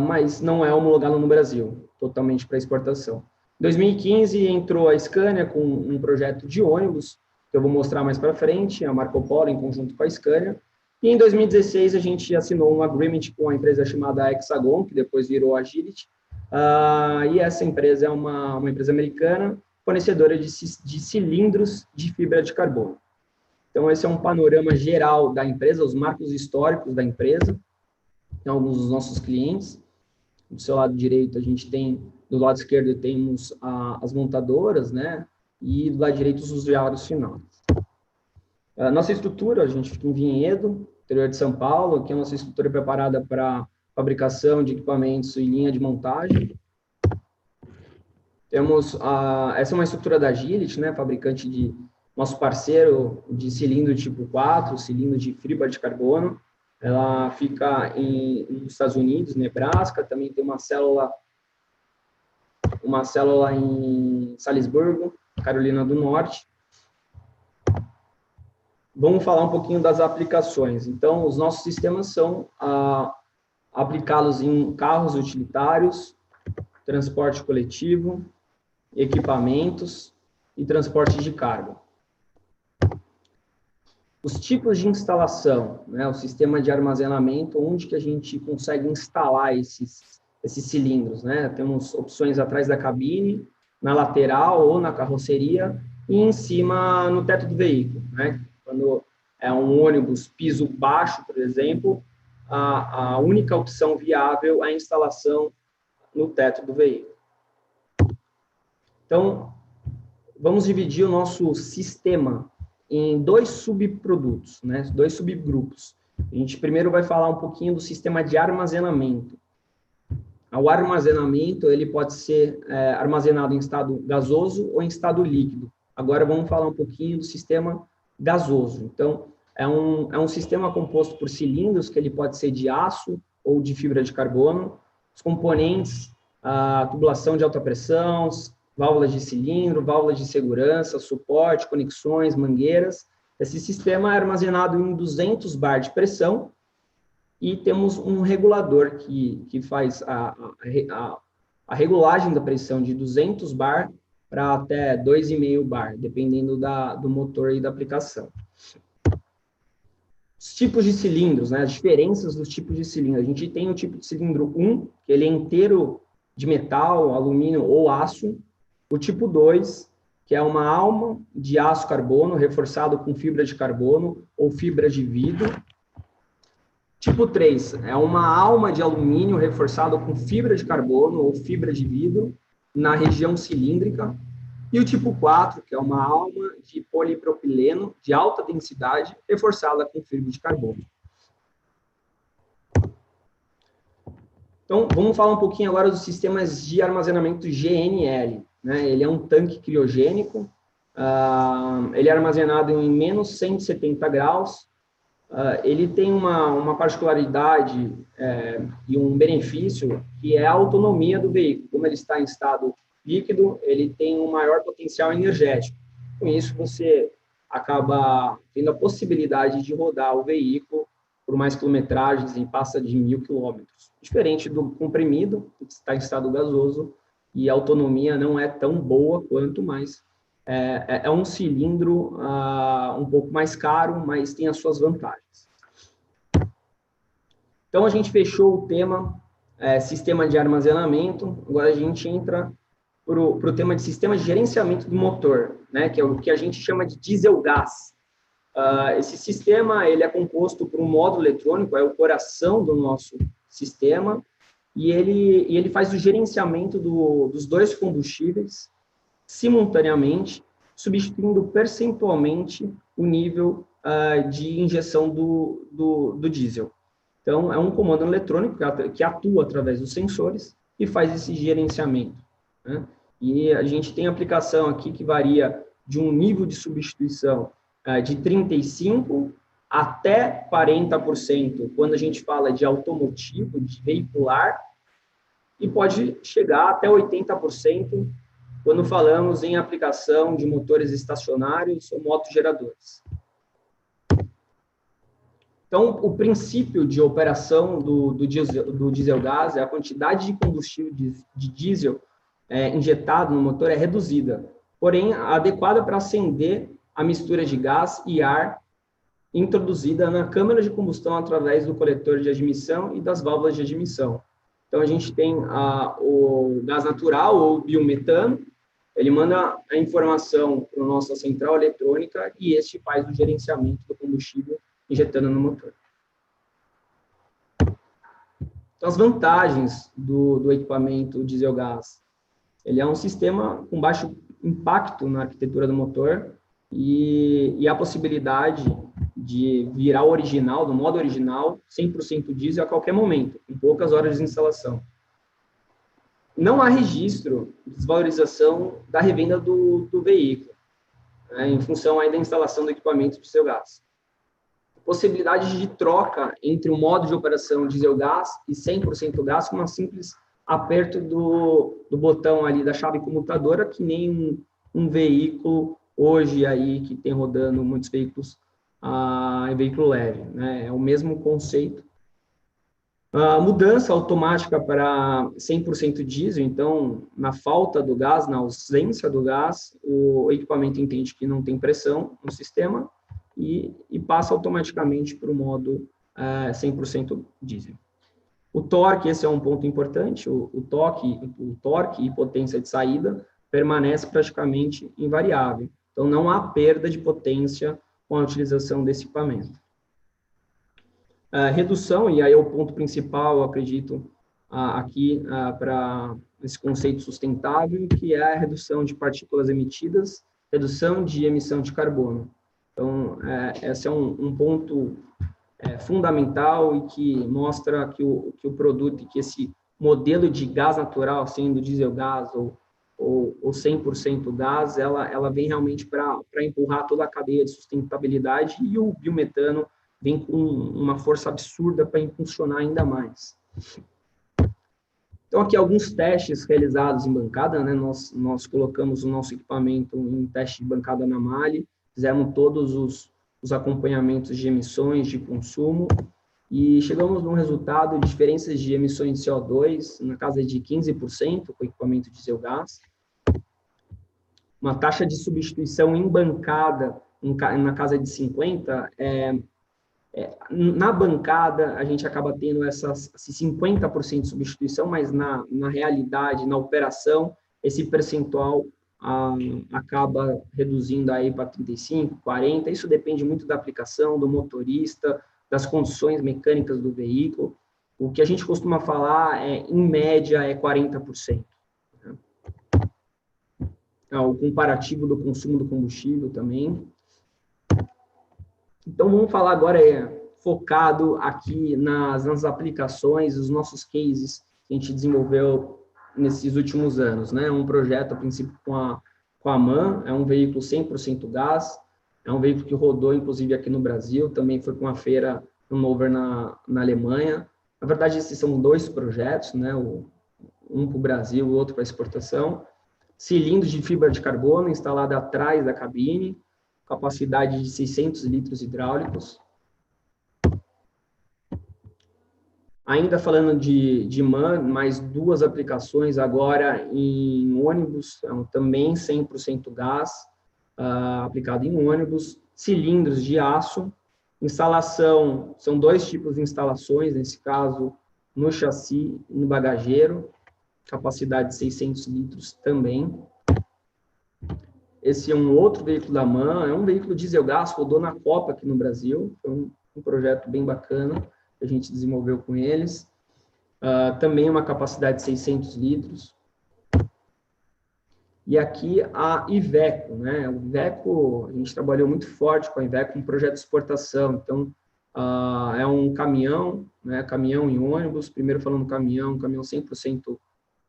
mas não é homologado no Brasil, totalmente para exportação. Em 2015, entrou a Scania com um projeto de ônibus, que eu vou mostrar mais para frente, a Marco Polo, em conjunto com a Scania. E em 2016, a gente assinou um agreement com a empresa chamada Hexagon, que depois virou Agility, e essa empresa é uma empresa americana, fornecedora de cilindros de fibra de carbono. Então, esse é um panorama geral da empresa, os marcos históricos da empresa, tem alguns dos nossos clientes. Do seu lado direito, a gente tem, do lado esquerdo, temos as montadoras, né? E do lado direito, os usuários finais. Nossa estrutura, a gente fica em Vinhedo, interior de São Paulo, que é a nossa estrutura preparada para fabricação de equipamentos e linha de montagem. Temos, essa é uma estrutura da Agility, né? Fabricante de nosso parceiro de cilindro tipo 4, cilindro de fibra de carbono. Ela fica nos Estados Unidos, Nebraska, também tem uma célula em Salisburgo, Carolina do Norte. Vamos falar um pouquinho das aplicações. Então, os nossos sistemas são aplicados em carros utilitários, transporte coletivo, equipamentos e transporte de carga. Os tipos de instalação, né, o sistema de armazenamento, onde que a gente consegue instalar esses cilindros, né? Temos opções atrás da cabine, na lateral ou na carroceria e em cima no teto do veículo, né? Quando é um ônibus piso baixo, por exemplo, a única opção viável é a instalação no teto do veículo. Então, vamos dividir o nosso sistema em dois subprodutos, né? Dois subgrupos. A gente primeiro vai falar um pouquinho do sistema de armazenamento. O armazenamento, ele pode ser armazenado em estado gasoso ou em estado líquido. Agora vamos falar um pouquinho do sistema gasoso. Então, é um sistema composto por cilindros, que ele pode ser de aço ou de fibra de carbono. Os componentes, a tubulação de alta pressão, válvulas de cilindro, válvulas de segurança, suporte, conexões, mangueiras. Esse sistema é armazenado em 200 bar de pressão e temos um regulador que faz a regulagem da pressão de 200 bar para até 2,5 bar, dependendo do motor e da aplicação. Os tipos de cilindros, né, as diferenças dos tipos de cilindro. A gente tem o tipo de cilindro 1, que ele é inteiro de metal, alumínio ou aço. O tipo 2, que é uma alma de aço carbono reforçado com fibra de carbono ou fibra de vidro. Tipo 3 é uma alma de alumínio reforçada com fibra de carbono ou fibra de vidro na região cilíndrica. E o tipo 4, que é uma alma de polipropileno de alta densidade reforçada com fibra de carbono. Então, vamos falar um pouquinho agora dos sistemas de armazenamento GNL. Né? Ele é um tanque criogênico, ele é armazenado em menos 170 graus, ele tem uma particularidade e um benefício, que é a autonomia do veículo. Como ele está em estado líquido, ele tem um maior potencial energético. Com isso, você acaba tendo a possibilidade de rodar o veículo por mais quilometragens e passa de 1.000 quilômetros. Diferente do comprimido, que está em estado gasoso, e a autonomia não é tão boa quanto, mas é um cilindro um pouco mais caro, mas tem as suas vantagens. Então, a gente fechou o tema sistema de armazenamento. Agora a gente entra para o tema de sistema de gerenciamento do motor, né, que é o que a gente chama de diesel-gás. Esse sistema ele é composto por um módulo eletrônico, é o coração do nosso sistema, e ele faz o gerenciamento dos dois combustíveis simultaneamente, substituindo percentualmente o nível de injeção do diesel. Então, é um comando eletrônico que atua através dos sensores e faz esse gerenciamento, né? E a gente tem aplicação aqui que varia de um nível de substituição de 35% até 40%, quando a gente fala de automotivo, de veicular, e pode chegar até 80%, quando falamos em aplicação de motores estacionários ou motogeradores. Então, o princípio de operação do diesel-gás é a quantidade de combustível de diesel injetado no motor é reduzida, porém, adequada para acender a mistura de gás e ar introduzida na câmara de combustão através do coletor de admissão e das válvulas de admissão. Então, a gente tem o gás natural ou biometano, ele manda a informação para a nossa central eletrônica e este faz o gerenciamento do combustível injetando no motor. Então, as vantagens do equipamento diesel-gás. Ele é um sistema com baixo impacto na arquitetura do motor e a possibilidade de virar o original, do modo original, 100% diesel a qualquer momento, em poucas horas de instalação. Não há registro de desvalorização da revenda do veículo, né, em função aí da instalação do equipamento diesel-gás. Possibilidade de troca entre o modo de operação diesel-gás e 100% gás com uma simples aperto do botão ali da chave comutadora, que nem um veículo hoje aí que tem rodando muitos veículos em veículo leve, né? É o mesmo conceito. A mudança automática para 100% diesel, então, na falta do gás, na ausência do gás, o equipamento entende que não tem pressão no sistema e passa automaticamente para o modo 100% diesel. O torque, esse é um ponto importante, o torque e potência de saída permanece praticamente invariável. Então, não há perda de potência com a utilização desse equipamento. Redução, e aí é o ponto principal, eu acredito, aqui para esse conceito sustentável, que é a redução de partículas emitidas, redução de emissão de carbono. Então, esse é um ponto fundamental e que mostra que o produto, que esse modelo de gás natural, sendo diesel-gás ou 100% gás, ela vem realmente para empurrar toda a cadeia de sustentabilidade, e o biometano vem com uma força absurda para impulsionar ainda mais. Então, aqui alguns testes realizados em bancada, né? Nós colocamos o nosso equipamento em teste de bancada na MAHLE, fizemos todos os acompanhamentos de emissões, de consumo, e chegamos num resultado de diferenças de emissões de CO2 na casa de 15% com o equipamento diesel-gás, uma taxa de substituição em bancada na casa de 50%, na bancada a gente acaba tendo esse 50% de substituição, mas na realidade, na operação, esse percentual acaba reduzindo aí para 35%, 40%, isso depende muito da aplicação, do motorista, das condições mecânicas do veículo. O que a gente costuma falar em média, é 40%. Né? O comparativo do consumo do combustível também. Então, vamos falar agora focado aqui nas aplicações, os nossos cases que a gente desenvolveu nesses últimos anos, né? Um projeto, a princípio, com a MAN, é um veículo 100% gás, é um veículo que rodou, inclusive, aqui no Brasil, também foi com uma feira Hannover na Alemanha. Na verdade, esses são 2 projetos, né? Um para o Brasil e o outro para exportação. Cilindros de fibra de carbono instalado atrás da cabine, capacidade de 600 litros hidráulicos. Ainda falando de MAN, mais 2 aplicações agora em ônibus, também 100% gás, aplicado em ônibus, cilindros de aço, instalação, são 2 tipos de instalações, nesse caso, no chassi e no bagageiro, capacidade de 600 litros também. Esse é um outro veículo da MAN, é um veículo diesel gás, rodou na Copa aqui no Brasil, foi um projeto bem bacana, que a gente desenvolveu com eles. Também uma capacidade de 600 litros. E aqui a Iveco, né? O Iveco, a gente trabalhou muito forte com a Iveco, um projeto de exportação. Então, é um caminhão, né? Caminhão e ônibus. Primeiro falando caminhão 100%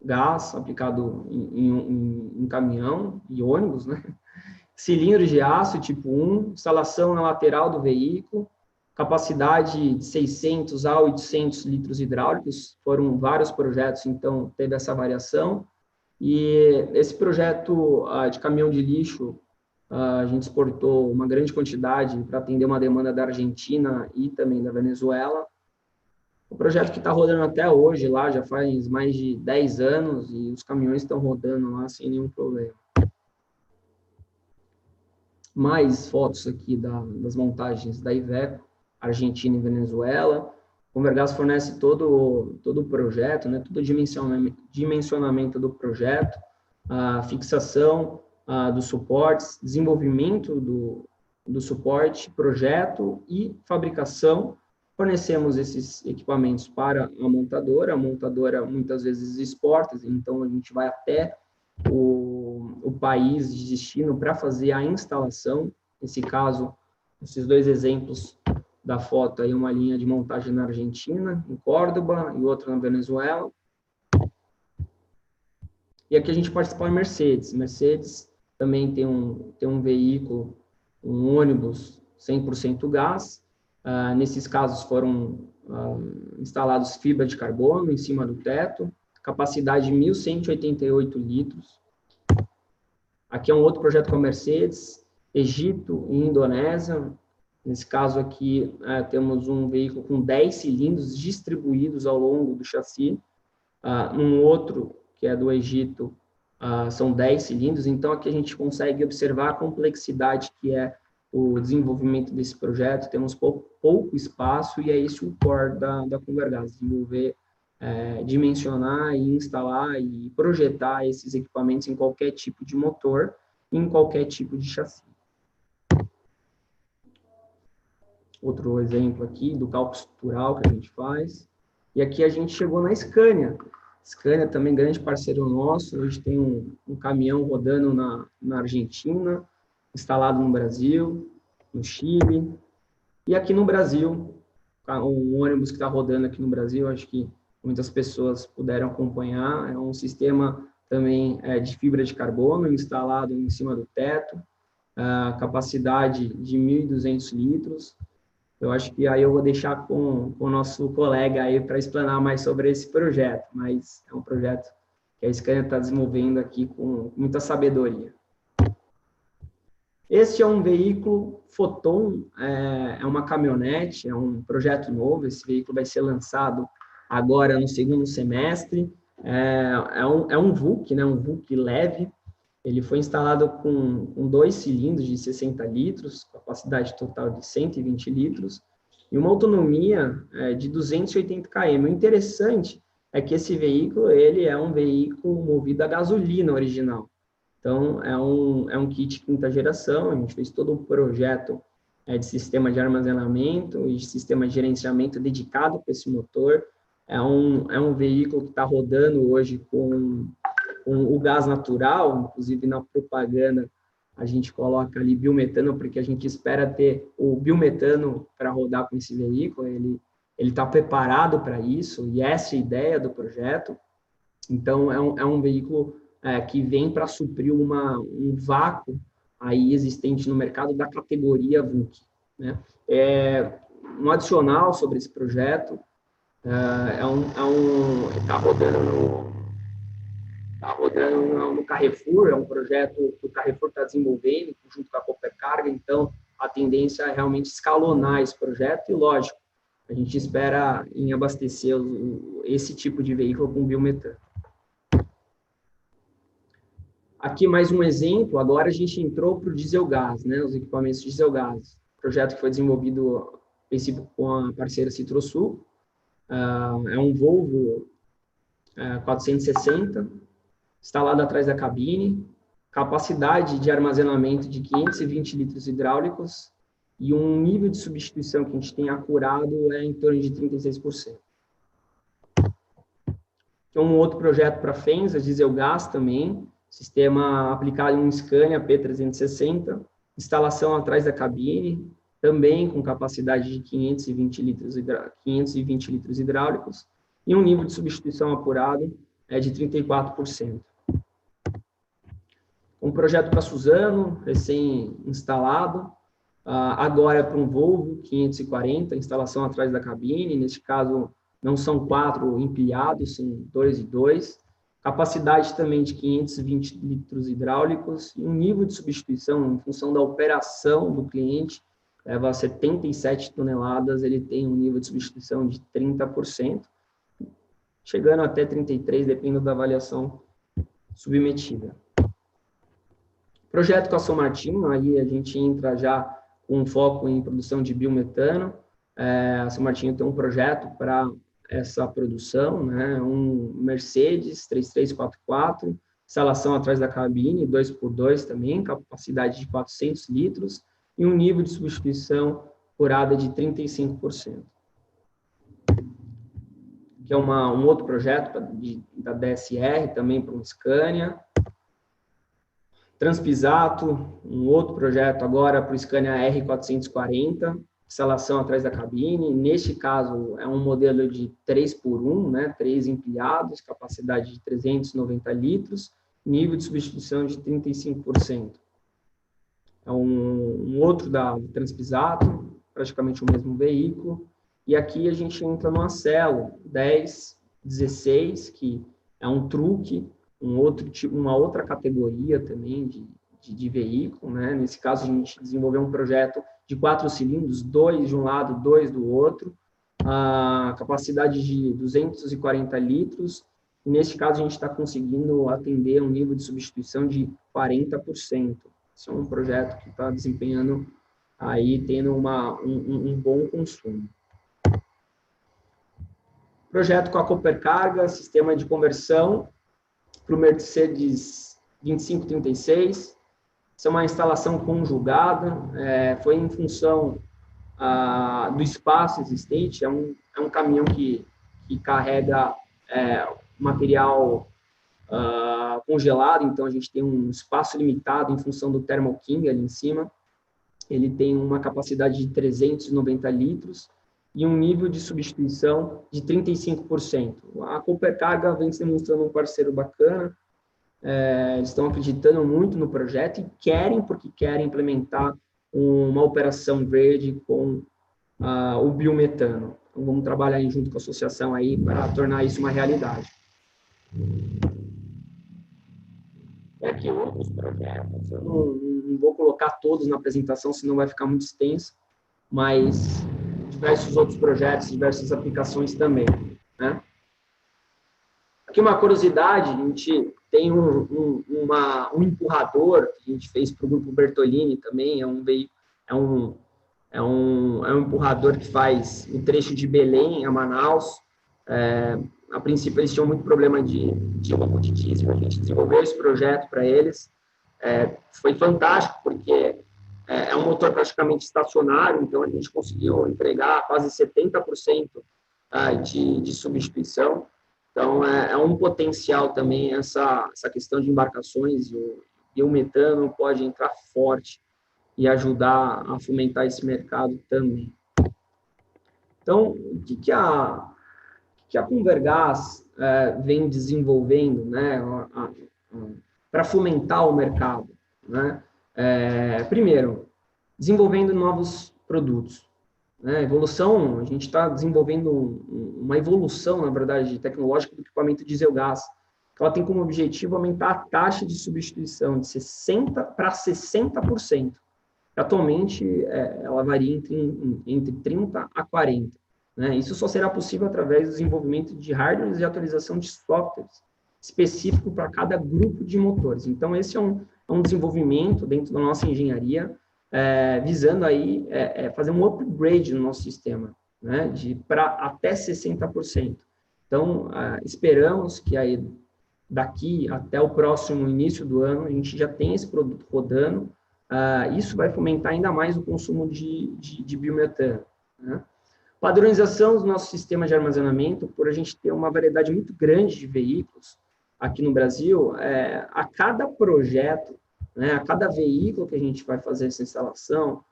gás, aplicado em caminhão e ônibus, né? Cilindros de aço tipo 1, instalação na lateral do veículo, capacidade de 600 a 800 litros hidráulicos, foram vários projetos, então teve essa variação. E esse projeto de caminhão de lixo, a gente exportou uma grande quantidade para atender uma demanda da Argentina e também da Venezuela. O projeto que está rodando até hoje lá, já faz mais de 10 anos, e os caminhões estão rodando lá sem nenhum problema. Mais fotos aqui das montagens da Iveco, Argentina e Venezuela. O Convergás fornece todo o projeto, né, todo o dimensionamento do projeto, a fixação dos suportes, desenvolvimento do suporte, projeto e fabricação. Fornecemos esses equipamentos para a montadora muitas vezes exporta, então a gente vai até o país de destino para fazer a instalação. Nesse caso, esses 2 exemplos da foto aí, uma linha de montagem na Argentina, em Córdoba, e outra na Venezuela. E aqui a gente participa em Mercedes. Mercedes também tem um veículo, um ônibus 100% gás. Nesses casos foram instalados fibra de carbono em cima do teto, capacidade de 1.188 litros. Aqui é um outro projeto com a Mercedes, Egito e Indonésia. Nesse caso aqui, temos um veículo com 10 cilindros distribuídos ao longo do chassi. Um outro, que é do Egito, são 10 cilindros. Então, aqui a gente consegue observar a complexidade que é o desenvolvimento desse projeto. Temos pouco espaço, e é esse o core da Convergás, desenvolver, dimensionar e instalar e projetar esses equipamentos em qualquer tipo de motor, em qualquer tipo de chassi. Outro exemplo aqui do cálculo estrutural que a gente faz. E aqui a gente chegou na Scania. Scania também grande parceiro nosso. Hoje tem um caminhão rodando na Argentina, instalado no Brasil, no Chile. E aqui no Brasil, um ônibus que está rodando aqui no Brasil, acho que muitas pessoas puderam acompanhar. É um sistema também de fibra de carbono, instalado em cima do teto, capacidade de 1.200 litros. Eu acho que aí eu vou deixar com o nosso colega aí para explanar mais sobre esse projeto, mas é um projeto que a Scania está desenvolvendo aqui com muita sabedoria. Este é um veículo Foton, é uma caminhonete, é um projeto novo. Esse veículo vai ser lançado agora no 2º semestre. É um VUC, né, um VUC leve. Ele foi instalado com 2 cilindros de 60 litros, capacidade total de 120 litros, e uma autonomia de 280 km. O interessante é que esse veículo, ele é um veículo movido a gasolina original. Então, é um kit quinta geração. A gente fez todo o projeto de sistema de armazenamento e de sistema de gerenciamento dedicado para esse motor. É um veículo que está rodando hoje com o gás natural, inclusive na propaganda a gente coloca ali biometano, porque a gente espera ter o biometano para rodar com esse veículo. Ele está preparado para isso, e essa é a ideia do projeto. Então, é um veículo que vem para suprir um vácuo aí existente no mercado da categoria VUC, né? Um adicional sobre esse projeto, está rodando no Carrefour, é um projeto que o Carrefour está desenvolvendo junto com a Copercarga. Então a tendência é realmente escalonar esse projeto, e lógico, a gente espera em abastecer esse tipo de veículo com biometano. Aqui mais um exemplo. Agora a gente entrou para o diesel gás, né, os equipamentos diesel gás. Projeto que foi desenvolvido com a parceira Citrosul. É um Volvo 460, instalado atrás da cabine, capacidade de armazenamento de 520 litros hidráulicos, e um nível de substituição que a gente tem acurado em torno de 36%. Tem um outro projeto para Fenza, diesel gás também, sistema aplicado em um Scania P360, instalação atrás da cabine, também com capacidade de 520 litros hidráulicos, e um nível de substituição apurado de 34%. Um projeto para Suzano, recém-instalado, agora para um Volvo 540, instalação atrás da cabine. Neste caso, não são 4 empilhados, são 2 e 2. Capacidade também de 520 litros hidráulicos, e um nível de substituição em função da operação do cliente, leva a 77 toneladas, ele tem um nível de substituição de 30%, chegando até 33%, dependendo da avaliação submetida. Projeto com a São Martinho, aí a gente entra já com foco em produção de biometano. A São Martinho tem um projeto para essa produção, né? Um Mercedes 3344, instalação atrás da cabine, 2x2 também, capacidade de 400 litros, e um nível de substituição apurada de 35%. Que é um outro projeto da DSR, também para um Scania. Transpisato, um outro projeto agora para o Scania R440, instalação atrás da cabine. Neste caso, é um modelo de 3x1, né, 3 empilhados, capacidade de 390 litros, nível de substituição de 35%. É um outro da Transpisato, praticamente o mesmo veículo. E aqui a gente entra no Acelo 1016, que é um truque, uma outra categoria também de veículo, né? Nesse caso, a gente desenvolveu um projeto de 4 cilindros, 2 de um lado, 2 do outro, a capacidade de 240 litros. E neste caso, a gente está conseguindo atender um nível de substituição de 40%. Esse é um projeto que está desempenhando aí, tendo um bom consumo. Projeto com a Copercarga, sistema de conversão para o Mercedes 2536. Isso é uma instalação conjugada, foi em função do espaço existente. É um caminhão que carrega material congelado, então a gente tem um espaço limitado em função do Thermo King ali em cima. Ele tem uma capacidade de 390 litros e um nível de substituição de 35%. A Copercarga vem se demonstrando um parceiro bacana. Eles estão acreditando muito no projeto e porque querem implementar uma operação verde com o biometano. Então, vamos trabalhar junto com a associação aí para tornar isso uma realidade. E aqui outros projetos. Eu não vou colocar todos na apresentação, senão vai ficar muito extenso, mas diversos outros projetos, diversas aplicações também, né? Aqui uma curiosidade, a gente tem um empurrador que a gente fez para o Grupo Bertolini também, é um empurrador que faz o trecho de Belém a Manaus. A princípio eles tinham muito problema de roubo de diesel, a gente desenvolveu esse projeto para eles. Foi fantástico, porque é um motor praticamente estacionário, então a gente conseguiu entregar quase 70% de substituição. Então, é um potencial também essa questão de embarcações, e o metano pode entrar forte e ajudar a fomentar esse mercado também. Então, o que a Convergás vem desenvolvendo, né, para fomentar o mercado, né? Primeiro, desenvolvendo novos produtos. Né? Evolução, a gente está desenvolvendo uma evolução, na verdade, tecnológica do equipamento diesel-gás, que ela tem como objetivo aumentar a taxa de substituição de 60% para 60%. Atualmente, ela varia entre 30% a 40%. Né? Isso só será possível através do desenvolvimento de hardwares e atualização de softwares específico para cada grupo de motores. Então, esse é um desenvolvimento dentro da nossa engenharia, visando aí fazer um upgrade no nosso sistema, né, para até 60%. Então, esperamos que aí, daqui até o próximo início do ano, a gente já tenha esse produto rodando. Isso vai fomentar ainda mais o consumo de biometano. Né? Padronização dos nossos sistemas de armazenamento, por a gente ter uma variedade muito grande de veículos aqui no Brasil, a cada projeto, né, a cada veículo que a gente vai fazer essa instalação,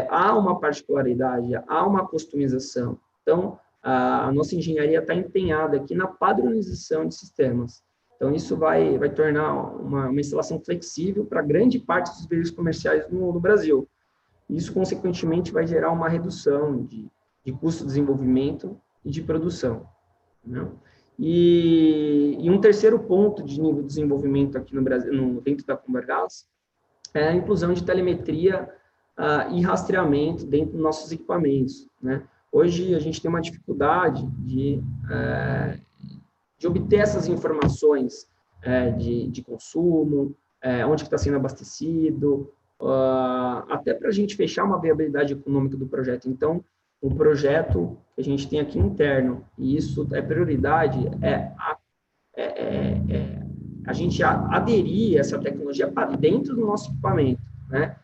há uma particularidade, há uma customização. Então, a nossa engenharia está empenhada aqui na padronização de sistemas. Então, isso vai tornar uma instalação flexível para grande parte dos veículos comerciais no Brasil. Isso, consequentemente, vai gerar uma redução de custo de desenvolvimento e de produção. Né? E um terceiro ponto de nível de desenvolvimento aqui no Brasil, dentro da Convergás, é a inclusão de telemetria e rastreamento dentro dos nossos equipamentos. Né? Hoje, a gente tem uma dificuldade de obter essas informações de consumo, onde está sendo abastecido, até para a gente fechar uma viabilidade econômica do projeto. Então, um projeto que a gente tem aqui interno, e isso é prioridade, a gente aderir essa tecnologia para dentro do nosso equipamento. Né?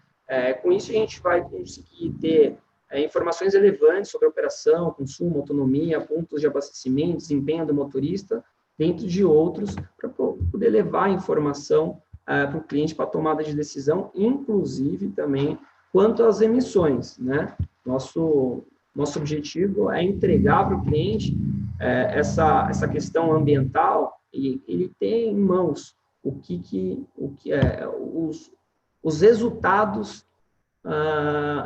Com isso, a gente vai conseguir ter informações relevantes sobre a operação, consumo, autonomia, pontos de abastecimento, desempenho do motorista, dentro de outros, para poder levar a informação para o cliente para a tomada de decisão, inclusive também quanto às emissões. Né? Nosso objetivo é entregar para o cliente essa questão ambiental e ele ter em mãos os resultados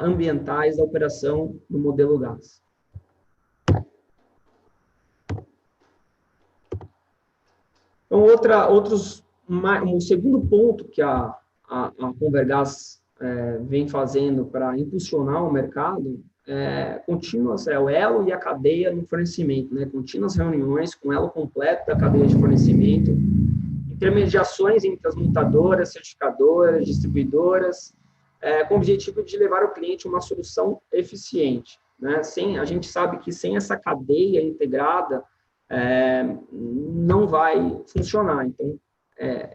ambientais da operação do modelo gás. Então, um segundo ponto que a Convergás vem fazendo para impulsionar o mercado contínuas, o elo e a cadeia no fornecimento, né? Contínuas reuniões com o elo completo da cadeia de fornecimento, intermediações entre as montadoras, certificadoras, distribuidoras, com o objetivo de levar ao cliente uma solução eficiente. Né? A gente sabe que sem essa cadeia integrada, não vai funcionar. Então,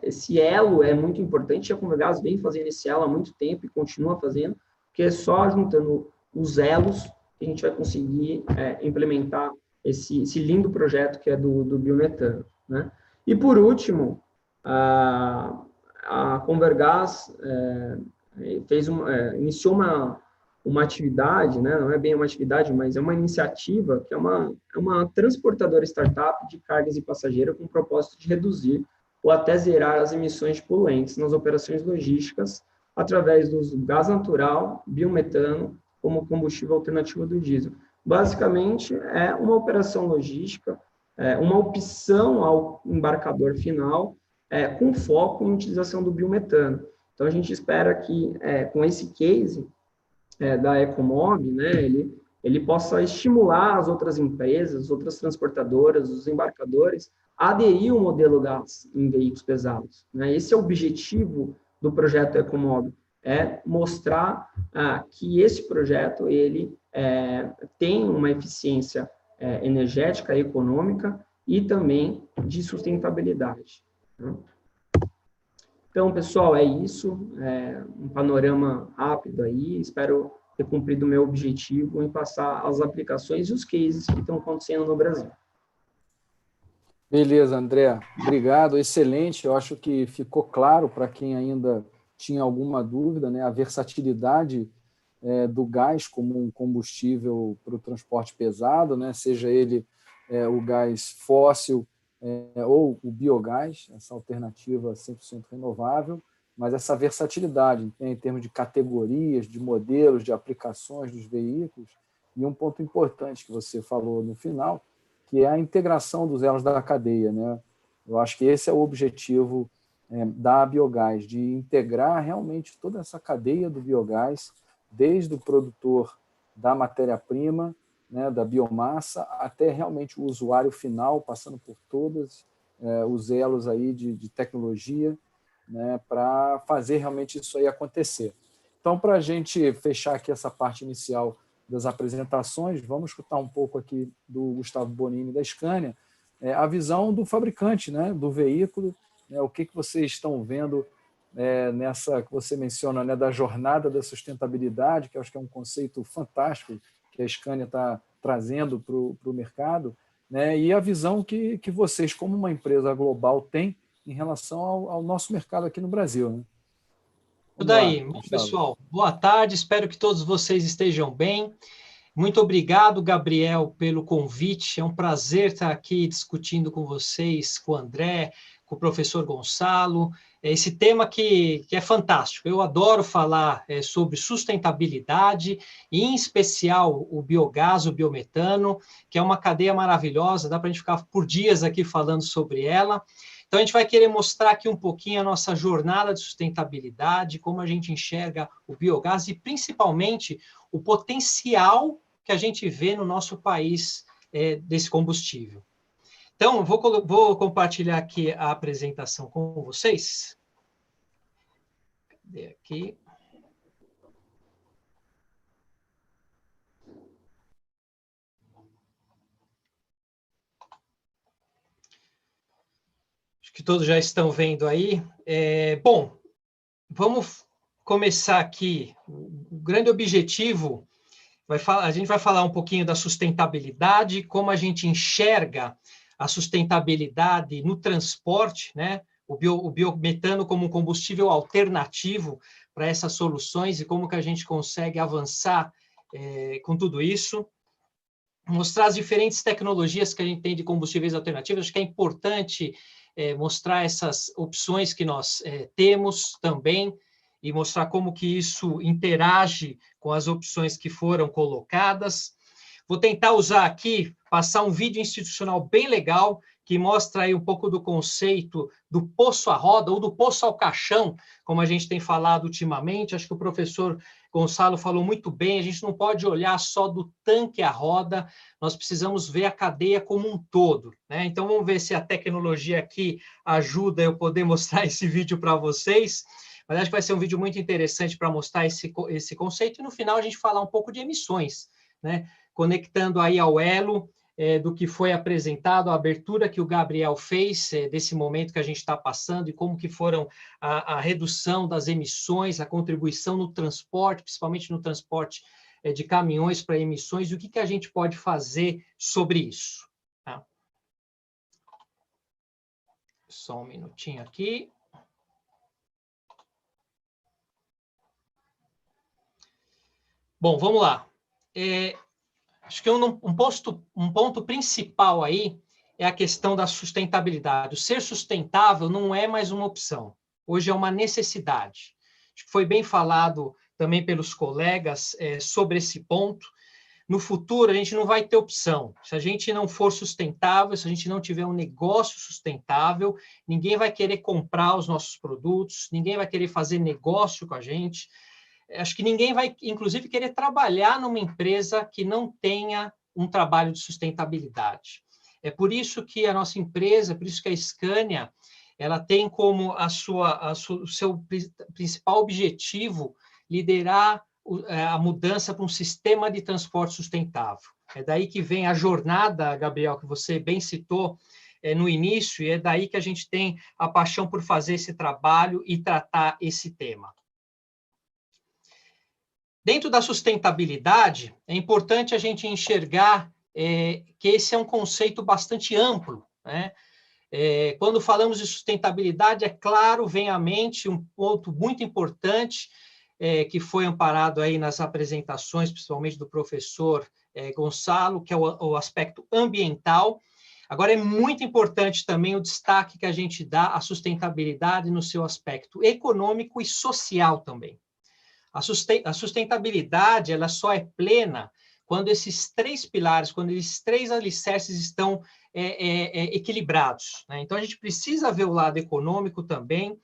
esse elo é muito importante, a Convergás vem fazendo esse elo há muito tempo e continua fazendo, porque é só juntando os elos que a gente vai conseguir implementar esse lindo projeto que é do biometano. Né? E, por último, a Convergás iniciou uma atividade, né? Não é bem uma atividade, mas é uma iniciativa que é uma transportadora startup de cargas e passageiros com o propósito de reduzir ou até zerar as emissões de poluentes nas operações logísticas através do gás natural, biometano, como combustível alternativo do diesel. Basicamente, é uma operação logística, uma opção ao embarcador final, com foco em utilização do biometano. Então, a gente espera que, com esse case da Ecomob, né, ele possa estimular as outras empresas, as outras transportadoras, os embarcadores, a aderir ao modelo gás em veículos pesados. Né? Esse é o objetivo do projeto Ecomob, mostrar que esse projeto ele tem uma eficiência energética e econômica e também de sustentabilidade. Né? Então, pessoal, é isso. Um panorama rápido aí. Espero ter cumprido o meu objetivo em passar as aplicações e os cases que estão acontecendo no Brasil. Beleza, André. Obrigado, excelente. Eu acho que ficou claro para quem ainda tinha alguma dúvida, né, a versatilidade do gás como um combustível para o transporte pesado, né, seja ele o gás fóssil ou o biogás, essa alternativa 100% renovável, mas essa versatilidade em termos de categorias, de modelos, de aplicações dos veículos, e um ponto importante que você falou no final, que é a integração dos elos da cadeia, né? Eu acho que esse é o objetivo da biogás, de integrar realmente toda essa cadeia do biogás, desde o produtor da matéria-prima, né, da biomassa, até realmente o usuário final, passando por todos os elos aí de tecnologia, né, para fazer realmente isso aí acontecer. Então, para a gente fechar aqui essa parte inicial das apresentações, vamos escutar um pouco aqui do Gustavo Bonini, da Scania, a visão do fabricante, né, do veículo, né, o que vocês estão vendo nessa que você menciona, né, da jornada da sustentabilidade, que eu acho que é um conceito fantástico que a Scania está trazendo para o mercado, né, e a visão que vocês, como uma empresa global, têm em relação ao nosso mercado aqui no Brasil. Né? Tudo aí. Bom, pessoal, boa tarde, espero que todos vocês estejam bem. Muito obrigado, Gabriel, pelo convite. É um prazer estar aqui discutindo com vocês, com o André, com o professor Gonçalo. Esse tema que é fantástico. Eu adoro falar sobre sustentabilidade, e em especial o biogás, o biometano, que é uma cadeia maravilhosa, dá para a gente ficar por dias aqui falando sobre ela. Então, a gente vai querer mostrar aqui um pouquinho a nossa jornada de sustentabilidade, como a gente enxerga o biogás e, principalmente, o potencial que a gente vê no nosso país desse combustível. Então, vou compartilhar aqui a apresentação com vocês. Cadê aqui? Acho que todos já estão vendo aí. Bom, vamos começar aqui. O grande objetivo, a gente vai falar um pouquinho da sustentabilidade, como a gente enxerga a sustentabilidade no transporte, né? O biometano como um combustível alternativo para essas soluções e como que a gente consegue avançar com tudo isso. Mostrar as diferentes tecnologias que a gente tem de combustíveis alternativos. Acho que é importante mostrar essas opções que nós temos também e mostrar como que isso interage com as opções que foram colocadas. Vou tentar usar aqui, passar um vídeo institucional bem legal, que mostra aí um pouco do conceito do poço à roda, ou do poço ao caixão, como a gente tem falado ultimamente. Acho que o professor Gonçalo falou muito bem, a gente não pode olhar só do tanque à roda, nós precisamos ver a cadeia como um todo, né? Então, vamos ver se a tecnologia aqui ajuda eu poder mostrar esse vídeo para vocês. Mas acho que vai ser um vídeo muito interessante para mostrar esse conceito, e no final a gente falar um pouco de emissões, né? Conectando aí ao elo do que foi apresentado, a abertura que o Gabriel fez desse momento que a gente está passando e como que foram a redução das emissões, a contribuição no transporte, principalmente no transporte de caminhões para emissões, e o que a gente pode fazer sobre isso. Tá? Só um minutinho aqui. Bom, vamos lá. Acho que um ponto principal aí é a questão da sustentabilidade. O ser sustentável não é mais uma opção. Hoje é uma necessidade. Acho que foi bem falado também pelos colegas sobre esse ponto. No futuro, a gente não vai ter opção. Se a gente não for sustentável, se a gente não tiver um negócio sustentável, ninguém vai querer comprar os nossos produtos, ninguém vai querer fazer negócio com a gente. Acho que ninguém vai, inclusive, querer trabalhar numa empresa que não tenha um trabalho de sustentabilidade. É por isso que a nossa empresa, por isso que a Scania, ela tem como o seu principal objetivo liderar a mudança para um sistema de transporte sustentável. É daí que vem a jornada, Gabriel, que você bem citou, no início, e é daí que a gente tem a paixão por fazer esse trabalho e tratar esse tema. Dentro da sustentabilidade, é importante a gente enxergar que esse é um conceito bastante amplo, né? Quando falamos de sustentabilidade, é claro, vem à mente um ponto muito importante, que foi amparado aí nas apresentações, principalmente do professor Gonçalo, que é o aspecto ambiental. Agora, é muito importante também o destaque que a gente dá à sustentabilidade no seu aspecto econômico e social também. A sustentabilidade, ela só é plena quando esses três pilares, quando esses três alicerces estão equilibrados, né? Então, a gente precisa ver o lado econômico também,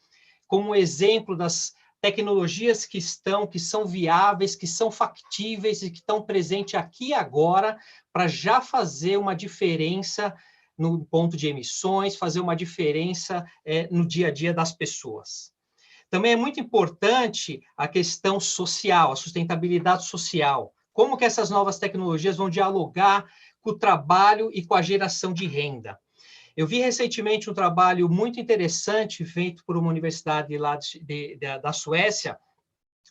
como exemplo das tecnologias que são viáveis, que são factíveis e que estão presentes aqui e agora, para já fazer uma diferença no ponto de emissões, fazer uma diferença no dia a dia das pessoas. Também é muito importante a questão social, a sustentabilidade social. Como que essas novas tecnologias vão dialogar com o trabalho e com a geração de renda. Eu vi recentemente um trabalho muito interessante feito por uma universidade lá da Suécia,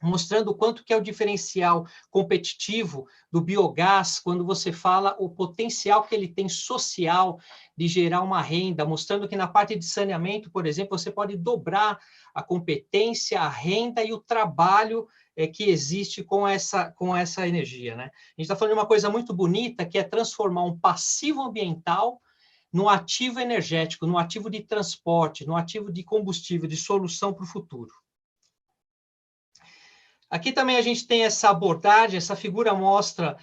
mostrando o quanto que é o diferencial competitivo do biogás, quando você fala o potencial que ele tem social de gerar uma renda, mostrando que na parte de saneamento, por exemplo, você pode dobrar a competência, a renda e o trabalho que existe com essa energia, né? A gente está falando de uma coisa muito bonita, que é transformar um passivo ambiental num ativo energético, num ativo de transporte, num ativo de combustível, de solução para o futuro. Aqui também a gente tem essa abordagem, essa figura mostra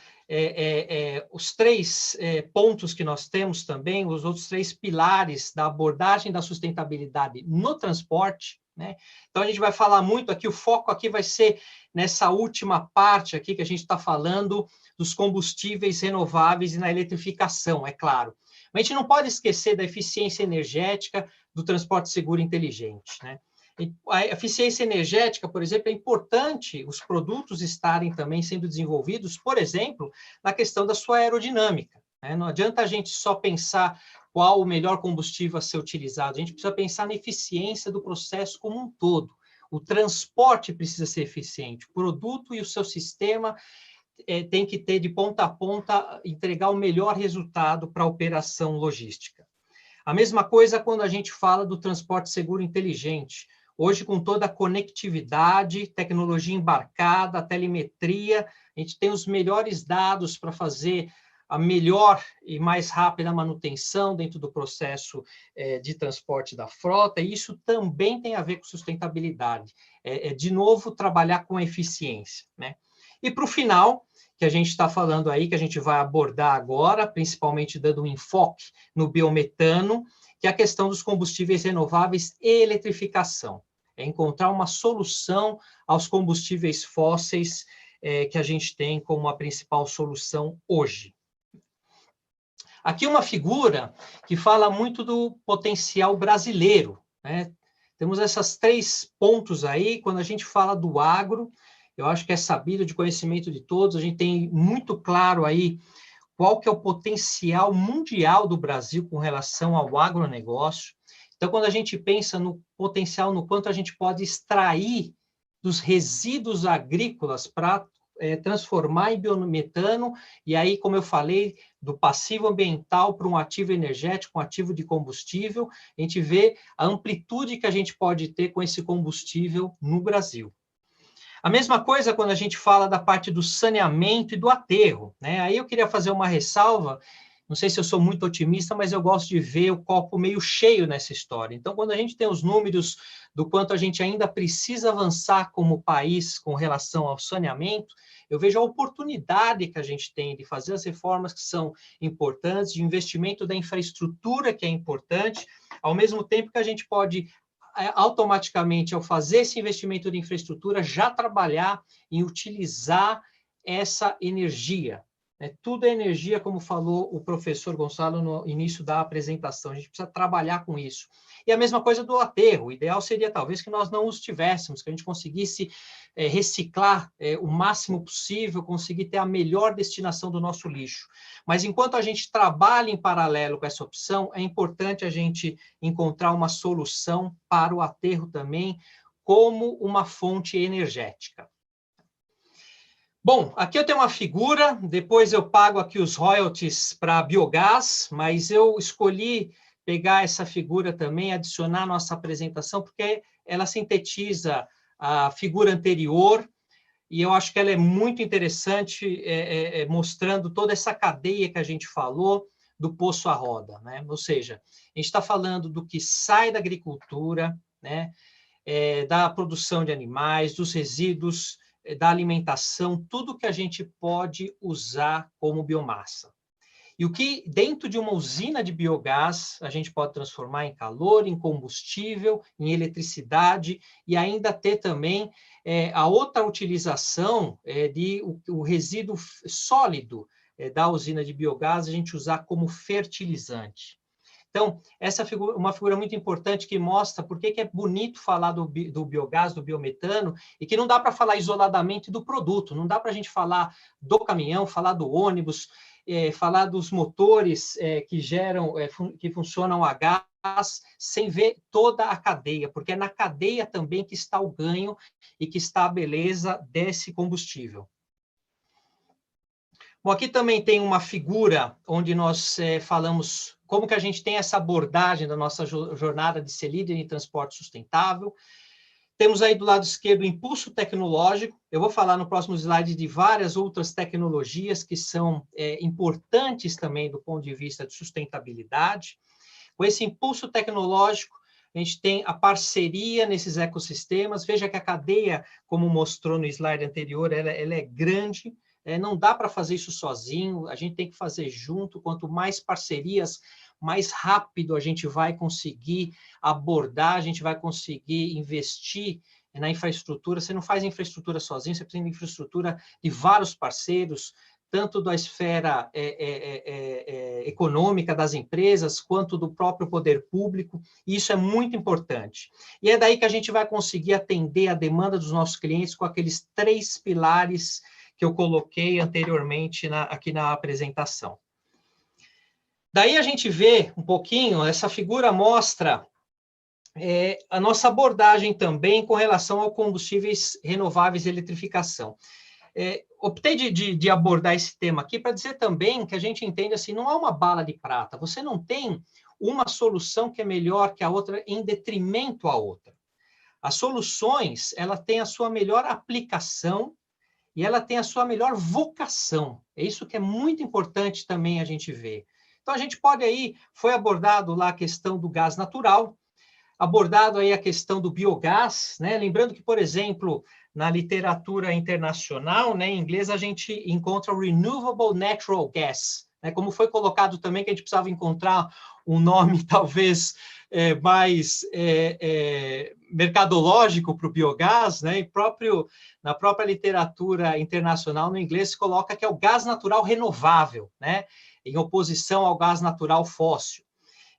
os três pontos que nós temos também, os outros três pilares da abordagem da sustentabilidade no transporte, né? Então, a gente vai falar muito aqui, o foco aqui vai ser nessa última parte aqui que a gente está falando dos combustíveis renováveis e na eletrificação, é claro. Mas a gente não pode esquecer da eficiência energética do transporte seguro e inteligente, né? A eficiência energética, por exemplo, é importante os produtos estarem também sendo desenvolvidos, por exemplo, na questão da sua aerodinâmica, né? Não adianta a gente só pensar qual o melhor combustível a ser utilizado, a gente precisa pensar na eficiência do processo como um todo. O transporte precisa ser eficiente, o produto e o seu sistema tem que ter de ponta a ponta, entregar o melhor resultado para a operação logística. A mesma coisa quando a gente fala do transporte seguro inteligente. Hoje, com toda a conectividade, tecnologia embarcada, telemetria, a gente tem os melhores dados para fazer a melhor e mais rápida manutenção dentro do processo de transporte da frota, e isso também tem a ver com sustentabilidade. De novo, trabalhar com eficiência, né? E para o final, que a gente está falando aí, que a gente vai abordar agora, principalmente dando um enfoque no biometano, que é a questão dos combustíveis renováveis e eletrificação. É encontrar uma solução aos combustíveis fósseis que a gente tem como a principal solução hoje. Aqui uma figura que fala muito do potencial brasileiro, né? Temos esses três pontos aí, quando a gente fala do agro, eu acho que é sabido, de conhecimento de todos, a gente tem muito claro aí qual que é o potencial mundial do Brasil com relação ao agronegócio. Então, quando a gente pensa no potencial, no quanto a gente pode extrair dos resíduos agrícolas para transformar em biometano, e aí, como eu falei, do passivo ambiental para um ativo energético, um ativo de combustível, a gente vê a amplitude que a gente pode ter com esse combustível no Brasil. A mesma coisa quando a gente fala da parte do saneamento e do aterro, né? Aí eu queria fazer uma ressalva, não sei se eu sou muito otimista, mas eu gosto de ver o copo meio cheio nessa história. Então, quando a gente tem os números do quanto a gente ainda precisa avançar como país com relação ao saneamento, eu vejo a oportunidade que a gente tem de fazer as reformas que são importantes, de investimento da infraestrutura que é importante, ao mesmo tempo que a gente pode automaticamente, ao fazer esse investimento de infraestrutura, já trabalhar em utilizar essa energia. né? Tudo é energia, como falou o professor Gonçalo no início da apresentação. A gente precisa trabalhar com isso. E a mesma coisa do aterro. O ideal seria, talvez, que nós não os tivéssemos, que a gente conseguisse reciclar o máximo possível, conseguir ter a melhor destinação do nosso lixo. Mas, enquanto a gente trabalha em paralelo com essa opção, é importante a gente encontrar uma solução para o aterro também, como uma fonte energética. Bom, aqui eu tenho uma figura, depois eu pago aqui os royalties para biogás, mas eu escolhi pegar essa figura também, adicionar à nossa apresentação, porque ela sintetiza a figura anterior, e eu acho que ela é muito interessante, mostrando toda essa cadeia que a gente falou, do poço à roda, né? Ou seja, a gente está falando do que sai da agricultura, né? Da produção de animais, dos resíduos, da alimentação, tudo que a gente pode usar como biomassa. E o que, dentro de uma usina de biogás, a gente pode transformar em calor, em combustível, em eletricidade, e ainda ter também a outra utilização de o resíduo sólido da usina de biogás, a gente usar como fertilizante. Então, essa figura, uma figura muito importante que mostra por que é bonito falar do biogás, do biometano, e que não dá para falar isoladamente do produto, não dá para a gente falar do caminhão, falar do ônibus, falar dos motores que geram, que funcionam a gás, sem ver toda a cadeia, porque é na cadeia também que está o ganho e que está a beleza desse combustível. Bom, aqui também tem uma figura onde nós falamos como que a gente tem essa abordagem da nossa jornada de ser líder em transporte sustentável. Temos aí do lado esquerdo o impulso tecnológico. Eu vou falar no próximo slide de várias outras tecnologias que são importantes também do ponto de vista de sustentabilidade. Com esse impulso tecnológico, a gente tem a parceria nesses ecossistemas. Veja que a cadeia, como mostrou no slide anterior, ela é grande. Não dá para fazer isso sozinho, a gente tem que fazer junto. Quanto mais parcerias, mais rápido a gente vai conseguir abordar, a gente vai conseguir investir na infraestrutura. Você não faz infraestrutura sozinho, você precisa de infraestrutura de vários parceiros, tanto da esfera econômica das empresas, quanto do próprio poder público, e isso é muito importante. E é daí que a gente vai conseguir atender a demanda dos nossos clientes com aqueles 3 pilares que eu coloquei anteriormente aqui na apresentação. Daí a gente vê um pouquinho, essa figura mostra a nossa abordagem também com relação ao combustíveis renováveis e eletrificação. Optei de abordar esse tema aqui para dizer também que a gente entende assim, não há uma bala de prata, você não tem uma solução que é melhor que a outra em detrimento à outra. As soluções, ela tem a sua melhor aplicação e ela tem a sua melhor vocação. É isso que é muito importante também a gente ver. Então, a gente pode aí, foi abordado lá a questão do gás natural, abordado aí a questão do biogás, né? Lembrando que, por exemplo, na literatura internacional, né, em inglês, a gente encontra o Renewable Natural Gas, né? Como foi colocado também que a gente precisava encontrar um nome talvez mais mercadológico para o biogás, né? E na própria literatura internacional, no inglês, se coloca que é o gás natural renovável, né? Em oposição ao gás natural fóssil.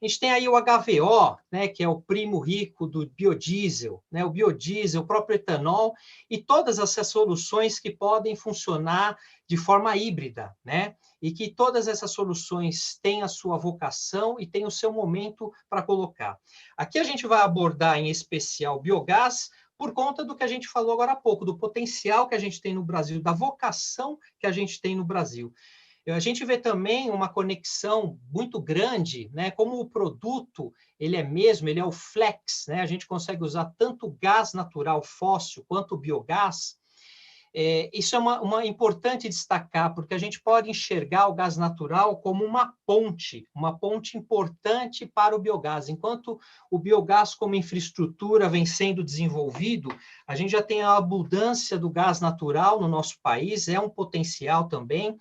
A gente tem aí o HVO, né, que é o primo rico do biodiesel, né, o biodiesel, o próprio etanol, e todas essas soluções que podem funcionar de forma híbrida, né, e que todas essas soluções têm a sua vocação e têm o seu momento para colocar. Aqui a gente vai abordar em especial o biogás, por conta do que a gente falou agora há pouco, do potencial que a gente tem no Brasil, da vocação que a gente tem no Brasil. A gente vê também uma conexão muito grande, né? Como o produto, ele é o flex, né? A gente consegue usar tanto o gás natural fóssil quanto o biogás. Isso é importante destacar, porque a gente pode enxergar o gás natural como uma ponte importante para o biogás. Enquanto o biogás como infraestrutura vem sendo desenvolvido, a gente já tem a abundância do gás natural no nosso país, é um potencial também,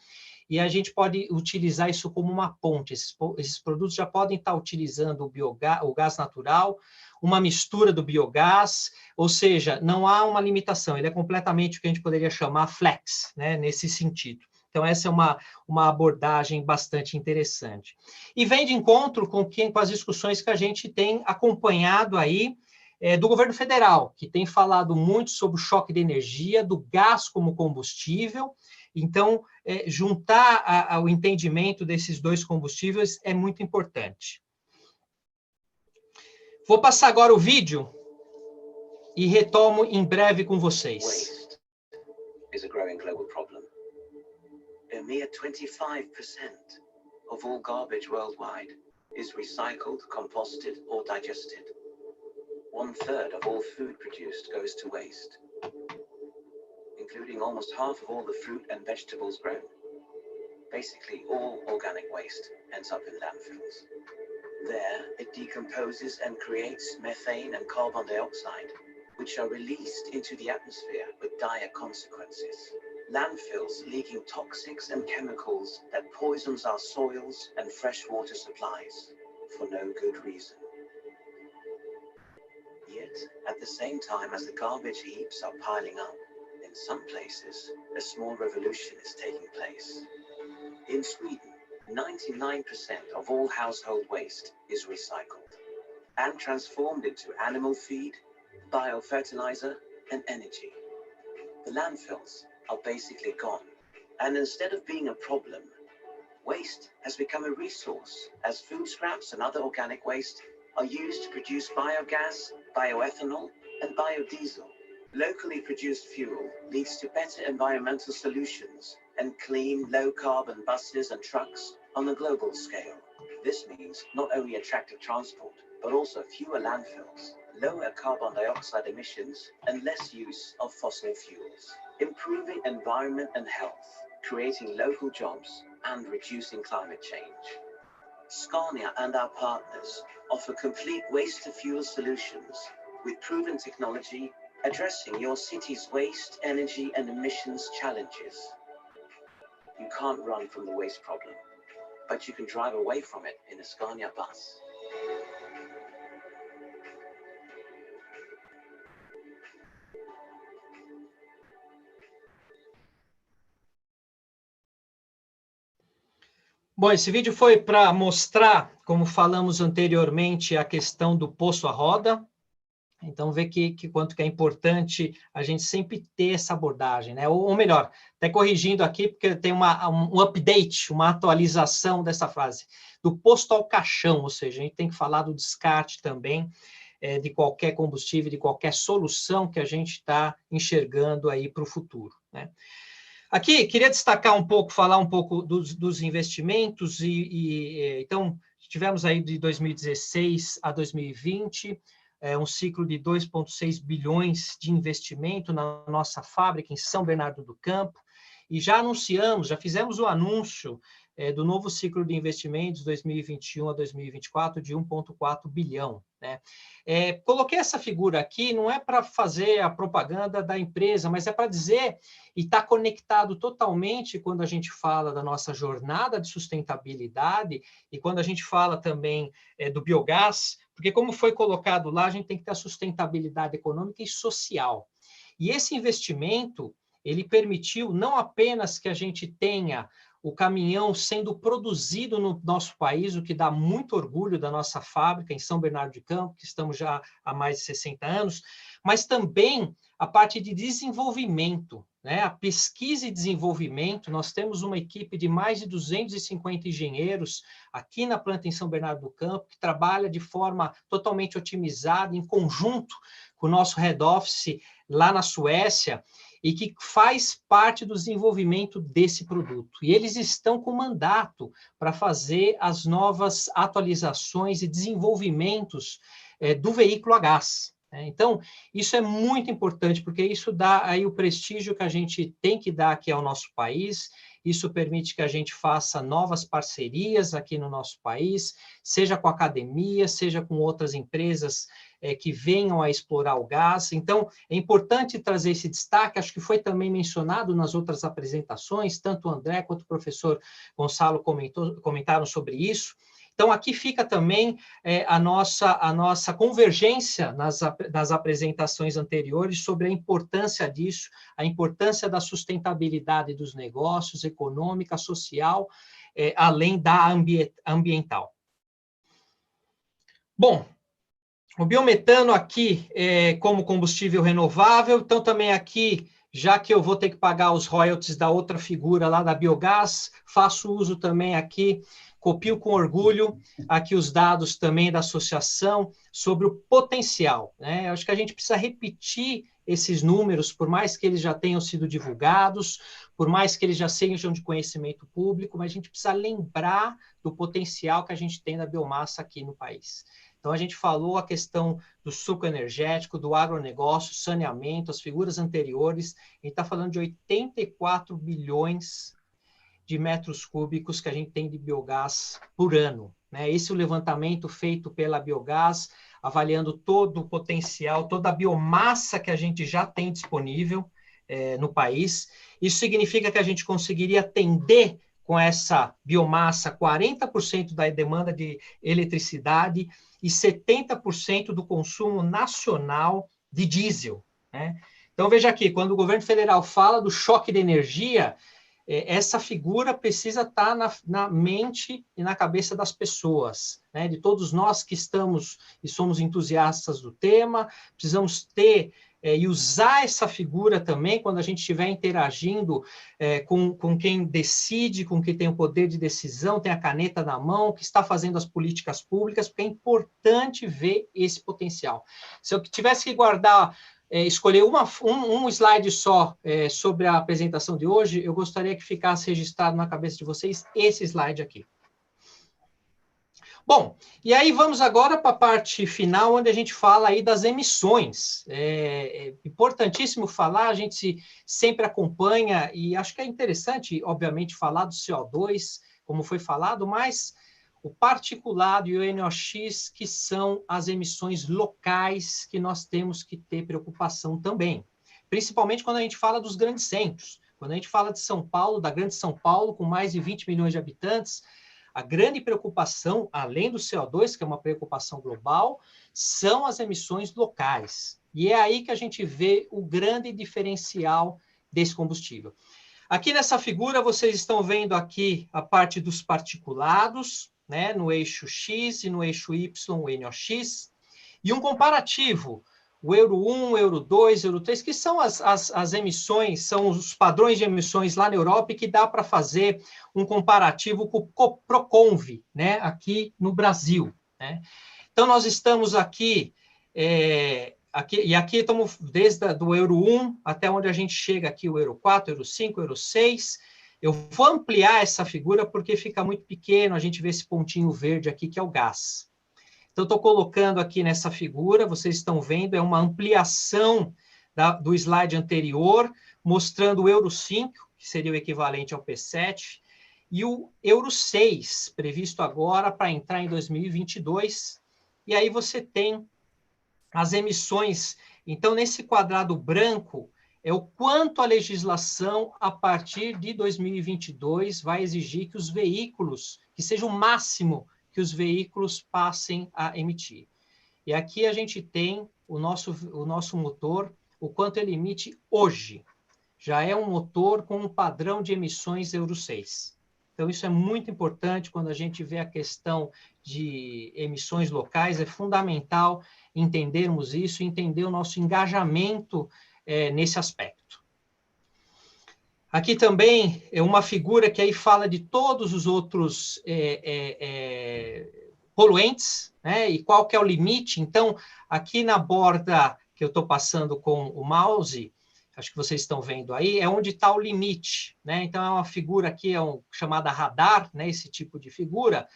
e a gente pode utilizar isso como uma ponte. Esses produtos já podem estar utilizando o gás natural, uma mistura do biogás, ou seja, não há uma limitação, ele é completamente o que a gente poderia chamar flex, né, nesse sentido. Então, essa é uma abordagem bastante interessante. E vem de encontro com as discussões que a gente tem acompanhado aí do governo federal, que tem falado muito sobre o choque de energia, do gás como combustível. Então, juntar o entendimento desses dois combustíveis é muito importante. Vou passar agora o vídeo e retomo em breve com vocês. Waste is a growing global problem. A mere 25% of all garbage worldwide is recycled, composted, or digested. 1/3 of all food produced goes to waste, including almost half of all the fruit and vegetables grown. Basically, all organic waste ends up in landfills. There, it decomposes and creates methane and carbon dioxide, which are released into the atmosphere with dire consequences. Landfills leaking toxics and chemicals that poisons our soils and freshwater supplies for no good reason. Yet, at the same time as the garbage heaps are piling up, in some places, a small revolution is taking place. In Sweden, 99% of all household waste is recycled and transformed into animal feed, biofertilizer, and energy. The landfills are basically gone, and instead of being a problem, waste has become a resource, as food scraps and other organic waste are used to produce biogas, bioethanol, and biodiesel. Locally produced fuel leads to better environmental solutions and clean, low-carbon buses and trucks on a global scale. This means not only attractive transport, but also fewer landfills, lower carbon dioxide emissions, and less use of fossil fuels, improving environment and health, creating local jobs, and reducing climate change. Scania and our partners offer complete waste-to-fuel solutions with proven technology addressing your city's waste, energy, and emissions challenges. You can't run from the waste problem, but you can drive away from it in a Scania bus. Bom, esse vídeo foi para mostrar, como falamos anteriormente, a questão do poço à roda. Então, vê que quanto que é importante a gente sempre ter essa abordagem, né? Ou melhor, até corrigindo aqui, porque tem um update, uma atualização dessa frase, do posto ao caixão, ou seja, a gente tem que falar do descarte também de qualquer combustível, de qualquer solução que a gente está enxergando aí para o futuro, né? Aqui, queria destacar um pouco, falar um pouco dos investimentos, então, tivemos aí de 2016 a 2020, um ciclo de 2,6 bilhões de investimento na nossa fábrica em São Bernardo do Campo, e já fizemos o anúncio do novo ciclo de investimentos 2021 a 2024 de 1,4 bilhão. Né? Coloquei essa figura aqui, não é para fazer a propaganda da empresa, mas é para dizer, e está conectado totalmente quando a gente fala da nossa jornada de sustentabilidade e quando a gente fala também do biogás, porque como foi colocado lá, a gente tem que ter a sustentabilidade econômica e social. E esse investimento, ele permitiu não apenas que a gente tenha o caminhão sendo produzido no nosso país, o que dá muito orgulho da nossa fábrica em São Bernardo do Campo, que estamos já há mais de 60 anos, mas também a parte de desenvolvimento, né? A pesquisa e desenvolvimento. Nós temos uma equipe de mais de 250 engenheiros aqui na planta em São Bernardo do Campo, que trabalha de forma totalmente otimizada, em conjunto com o nosso head office lá na Suécia, e que faz parte do desenvolvimento desse produto. E eles estão com mandato para fazer as novas atualizações e desenvolvimentos do veículo a gás. Então, isso é muito importante, porque isso dá aí o prestígio que a gente tem que dar aqui ao nosso país, isso permite que a gente faça novas parcerias aqui no nosso país, seja com a academia, seja com outras empresas que venham a explorar o gás. Então, é importante trazer esse destaque, acho que foi também mencionado nas outras apresentações, tanto o André quanto o professor Gonçalo comentaram sobre isso, Então, aqui fica também a nossa convergência nas apresentações anteriores sobre a importância disso, a importância da sustentabilidade dos negócios, econômica, social, além da ambiental. Bom, o biometano aqui como combustível renovável, então também aqui, já que eu vou ter que pagar os royalties da outra figura lá da biogás, faço uso também aqui, copio com orgulho aqui os dados também da associação sobre o potencial, né? Eu acho que a gente precisa repetir esses números, por mais que eles já tenham sido divulgados, por mais que eles já sejam de conhecimento público, mas a gente precisa lembrar do potencial que a gente tem da biomassa aqui no país. Então, a gente falou a questão do suco energético, do agronegócio, saneamento, as figuras anteriores, a gente está falando de 84 bilhões de metros cúbicos que a gente tem de biogás por ano, né? Esse é o levantamento feito pela Biogás, avaliando todo o potencial, toda a biomassa que a gente já tem disponível no país. Isso significa que a gente conseguiria atender com essa biomassa 40% da demanda de eletricidade e 70% do consumo nacional de diesel, né? Então, veja aqui, quando o governo federal fala do choque de energia, essa figura precisa estar na mente e na cabeça das pessoas, né? De todos nós que estamos e somos entusiastas do tema, precisamos ter e usar essa figura também quando a gente estiver interagindo com quem decide, com quem tem o poder de decisão, tem a caneta na mão, que está fazendo as políticas públicas, porque é importante ver esse potencial. Se eu tivesse que guardar, escolher um slide só sobre a apresentação de hoje, eu gostaria que ficasse registrado na cabeça de vocês esse slide aqui. Bom, e aí vamos agora para a parte final, onde a gente fala aí das emissões. É importantíssimo falar, a gente sempre acompanha, e acho que é interessante, obviamente, falar do CO2, como foi falado, mas o particulado e o NOx, que são as emissões locais que nós temos que ter preocupação também. Principalmente quando a gente fala dos grandes centros. Quando a gente fala de São Paulo, da grande São Paulo, com mais de 20 milhões de habitantes, a grande preocupação, além do CO2, que é uma preocupação global, são as emissões locais. E é aí que a gente vê o grande diferencial desse combustível. Aqui nessa figura, vocês estão vendo aqui a parte dos particulados, né, no eixo X e no eixo Y, o NOx, e um comparativo, o Euro 1, Euro 2, Euro 3, que são as emissões, são os padrões de emissões lá na Europa e que dá para fazer um comparativo com o Proconv, né, aqui no Brasil, né? Então, nós estamos aqui, e aqui estamos desde do Euro 1 até onde a gente chega aqui, o Euro 4, Euro 5, Euro 6. Eu vou ampliar essa figura porque fica muito pequeno, a gente vê esse pontinho verde aqui, que é o gás. Então, estou colocando aqui nessa figura, vocês estão vendo, é uma ampliação do slide anterior, mostrando o Euro 5, que seria o equivalente ao P7, e o Euro 6, previsto agora para entrar em 2022. E aí você tem as emissões. Então, nesse quadrado branco, é o quanto a legislação, a partir de 2022, vai exigir que os veículos, que seja o máximo que os veículos passem a emitir. E aqui a gente tem o nosso motor, o quanto ele emite hoje. Já é um motor com um padrão de emissões Euro 6. Então, isso é muito importante quando a gente vê a questão de emissões locais, é fundamental entendermos isso, entender o nosso engajamento nesse aspecto. Aqui também é uma figura que aí fala de todos os outros poluentes, né? E qual que é o limite. Então, aqui na borda que eu estou passando com o mouse, acho que vocês estão vendo aí, é onde está o limite, né? Então, é uma figura aqui, chamada radar, né? Esse tipo de figura.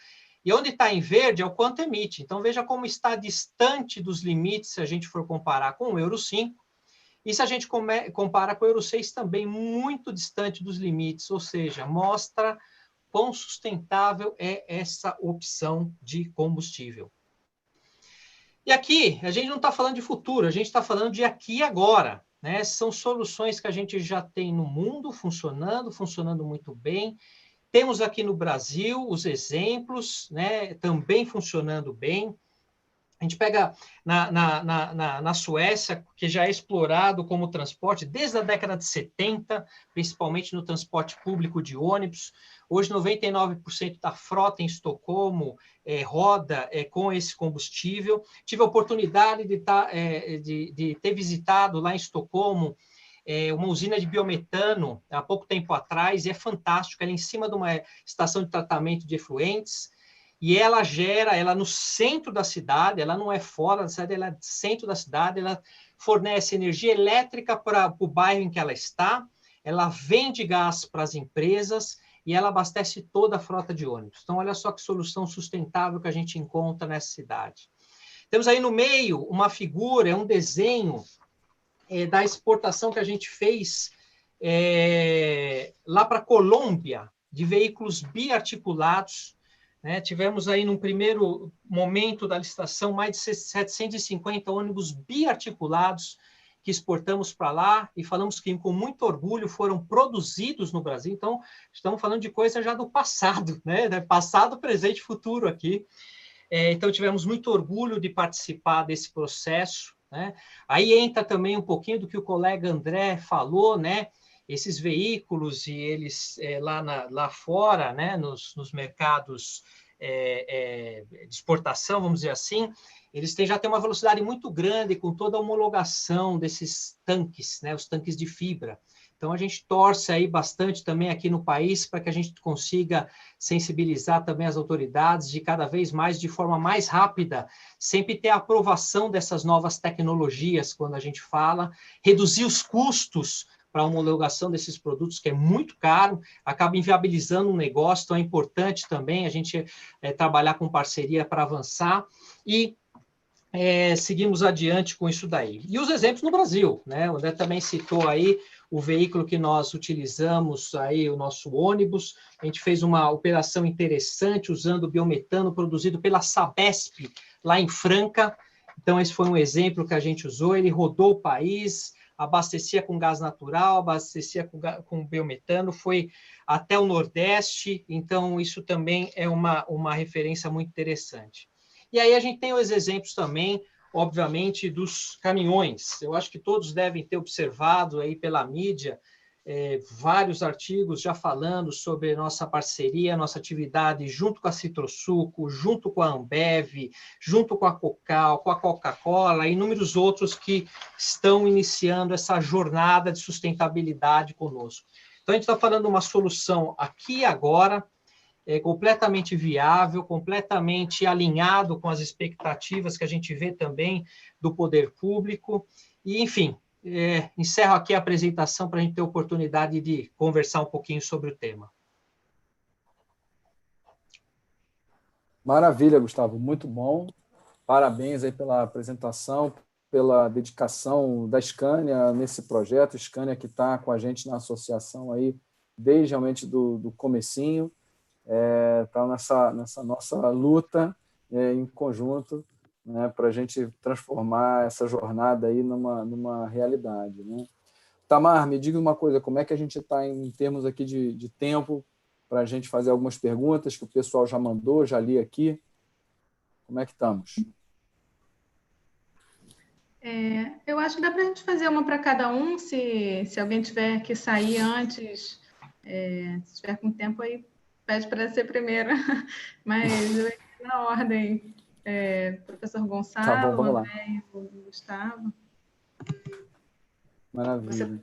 E onde está em verde é o quanto emite. Então, veja como está distante dos limites, se a gente for comparar com o Euro 5. E se a gente compara com o Euro 6, também muito distante dos limites, ou seja, mostra quão sustentável é essa opção de combustível. E aqui, a gente não está falando de futuro, a gente está falando de aqui e agora, né? São soluções que a gente já tem no mundo funcionando muito bem, Temos aqui no Brasil os exemplos, né, também funcionando bem. A gente pega na Suécia, que já é explorado como transporte desde a década de 70, principalmente no transporte público de ônibus. Hoje, 99% da frota em Estocolmo roda com esse combustível. Tive a oportunidade de ter visitado lá em Estocolmo uma usina de biometano há pouco tempo atrás, e é fantástico. Ela é em cima de uma estação de tratamento de efluentes, e ela no centro da cidade, ela não é fora da cidade, ela é centro da cidade, ela fornece energia elétrica para o bairro em que ela está, ela vende gás para as empresas e ela abastece toda a frota de ônibus. Então, olha só que solução sustentável que a gente encontra nessa cidade. Temos aí no meio uma figura, um desenho da exportação que a gente fez lá para a Colômbia, de veículos biarticulados, né? Tivemos aí, num primeiro momento da licitação, mais de 750 ônibus biarticulados que exportamos para lá, e falamos que, com muito orgulho, foram produzidos no Brasil. Então, estamos falando de coisa já do passado, né? Passado, presente e futuro aqui. Então, tivemos muito orgulho de participar desse processo, né? Aí entra também um pouquinho do que o colega André falou, né? Esses veículos, e eles lá fora, né, nos mercados de exportação, vamos dizer assim, eles já têm uma velocidade muito grande com toda a homologação desses tanques, né, os tanques de fibra. Então, a gente torce aí bastante também aqui no país para que a gente consiga sensibilizar também as autoridades de cada vez mais, de forma mais rápida, sempre ter a aprovação dessas novas tecnologias quando a gente fala, reduzir os custos para a homologação desses produtos, que é muito caro, acaba inviabilizando um negócio. Então, é importante também a gente trabalhar com parceria para avançar e seguimos adiante com isso daí. E os exemplos no Brasil, né? O André também citou aí o veículo que nós utilizamos, aí, o nosso ônibus. A gente fez uma operação interessante usando biometano produzido pela Sabesp, lá em Franca. Então, esse foi um exemplo que a gente usou. Ele rodou o país, abastecia com gás natural, abastecia com biometano, foi até o Nordeste. Então, isso também é uma referência muito interessante. E aí a gente tem os exemplos também, obviamente, dos caminhões. Eu acho que todos devem ter observado aí pela mídia vários artigos já falando sobre nossa parceria, nossa atividade junto com a Citrosuco, junto com a Ambev, junto com a Cocal, com a Coca-Cola e inúmeros outros que estão iniciando essa jornada de sustentabilidade conosco. Então, a gente está falando de uma solução aqui e agora, completamente viável, completamente alinhado com as expectativas que a gente vê também do poder público. E, enfim, encerro aqui a apresentação para a gente ter oportunidade de conversar um pouquinho sobre o tema. Maravilha, Gustavo, muito bom. Parabéns aí pela apresentação, pela dedicação da Scania nesse projeto. Scania que está com a gente na associação aí desde realmente do comecinho. Está nessa nossa luta em conjunto, né, para a gente transformar essa jornada aí numa realidade, né? Tamar, me diga uma coisa, como é que a gente está em termos aqui de tempo para a gente fazer algumas perguntas que o pessoal já mandou, já li aqui. Como é que estamos? Eu acho que dá para a gente fazer uma para cada um, se alguém tiver que sair antes, se tiver com tempo aí, pede para ser primeira, mas eu na ordem, professor Gonçalo, tá bom, vamos André e o Gustavo. Maravilha.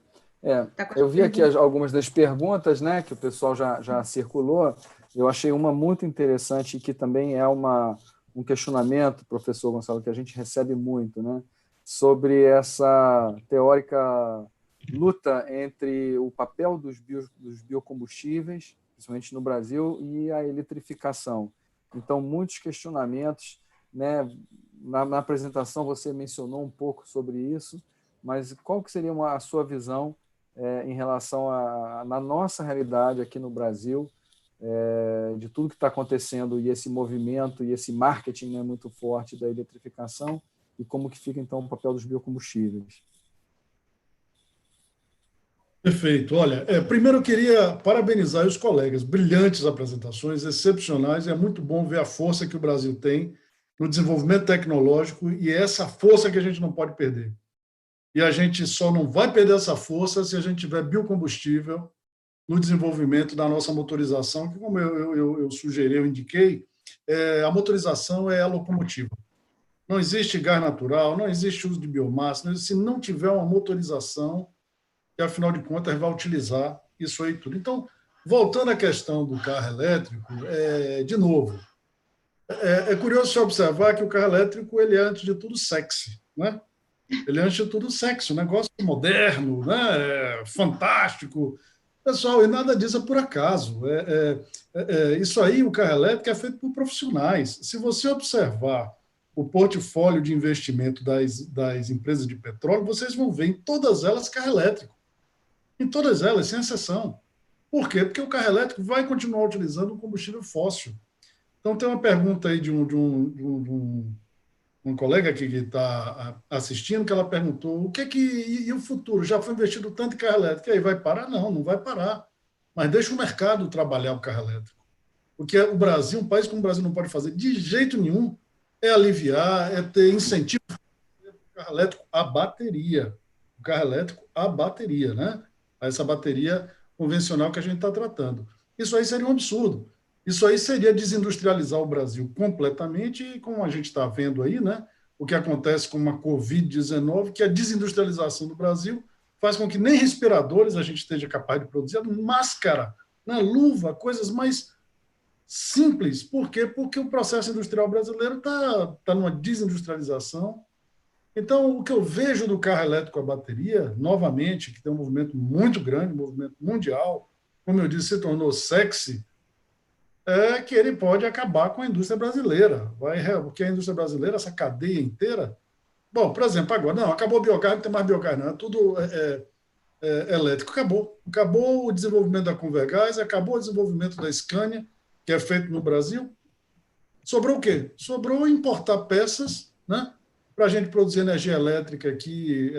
Tá eu vi aqui algumas das perguntas, né, que o pessoal já circulou. Eu achei uma muito interessante, que também é um questionamento, professor Gonçalo, que a gente recebe muito, né, sobre essa teórica luta entre o papel dos biocombustíveis, principalmente no Brasil, e a eletrificação. Então, muitos questionamentos, né? Na apresentação você mencionou um pouco sobre isso, mas qual que seria a sua visão em relação na nossa realidade aqui no Brasil, de tudo que está acontecendo e esse movimento e esse marketing, né, muito forte da eletrificação, e como que fica, então, o papel dos biocombustíveis? Perfeito. Olha, primeiro eu queria parabenizar os colegas, brilhantes apresentações, excepcionais, é muito bom ver a força que o Brasil tem no desenvolvimento tecnológico e é essa força que a gente não pode perder. E a gente só não vai perder essa força se a gente tiver biocombustível no desenvolvimento da nossa motorização, que, como eu sugeri, eu indiquei, a motorização é a locomotiva. Não existe gás natural, não existe uso de biomassa, se não tiver uma motorização, que, afinal de contas, vai utilizar isso aí tudo. Então, voltando à questão do carro elétrico, de novo, é curioso se observar que o carro elétrico ele é, antes de tudo, sexy, né? Ele é, antes de tudo, sexy, um negócio moderno, né? Fantástico. Pessoal, e nada disso é por acaso. Isso aí, o carro elétrico, é feito por profissionais. Se você observar o portfólio de investimento das empresas de petróleo, vocês vão ver em todas elas carro elétrico. Em todas elas, sem exceção. Por quê? Porque o carro elétrico vai continuar utilizando um combustível fóssil. Então, tem uma pergunta aí de um colega aqui que está assistindo, que ela perguntou, e o futuro? Já foi investido tanto em carro elétrico, e aí vai parar? Não, não vai parar. Mas deixa o mercado trabalhar o carro elétrico. Porque o Brasil, um país como o Brasil não pode fazer de jeito nenhum, é aliviar, é ter incentivo para o carro elétrico a bateria. O carro elétrico a bateria, né? Essa bateria convencional que a gente está tratando. Isso aí seria um absurdo. Isso aí seria desindustrializar o Brasil completamente, e como a gente está vendo aí, né, o que acontece com uma Covid-19, que a desindustrialização do Brasil faz com que nem respiradores a gente esteja capaz de produzir, máscara, né, luva, coisas mais simples. Por quê? Porque o processo industrial brasileiro está numa desindustrialização. Então, o que eu vejo do carro elétrico a bateria, novamente, que tem um movimento muito grande, um movimento mundial, como eu disse, se tornou sexy, é que ele pode acabar com a indústria brasileira. Porque a indústria brasileira, essa cadeia inteira... Bom, por exemplo, agora, não, acabou o biogás, não tem mais biogás, não, é tudo elétrico. Acabou. Acabou o desenvolvimento da Convergás, acabou o desenvolvimento da Scania, que é feito no Brasil. Sobrou o quê? Sobrou importar peças, né, para a gente produzir energia elétrica aqui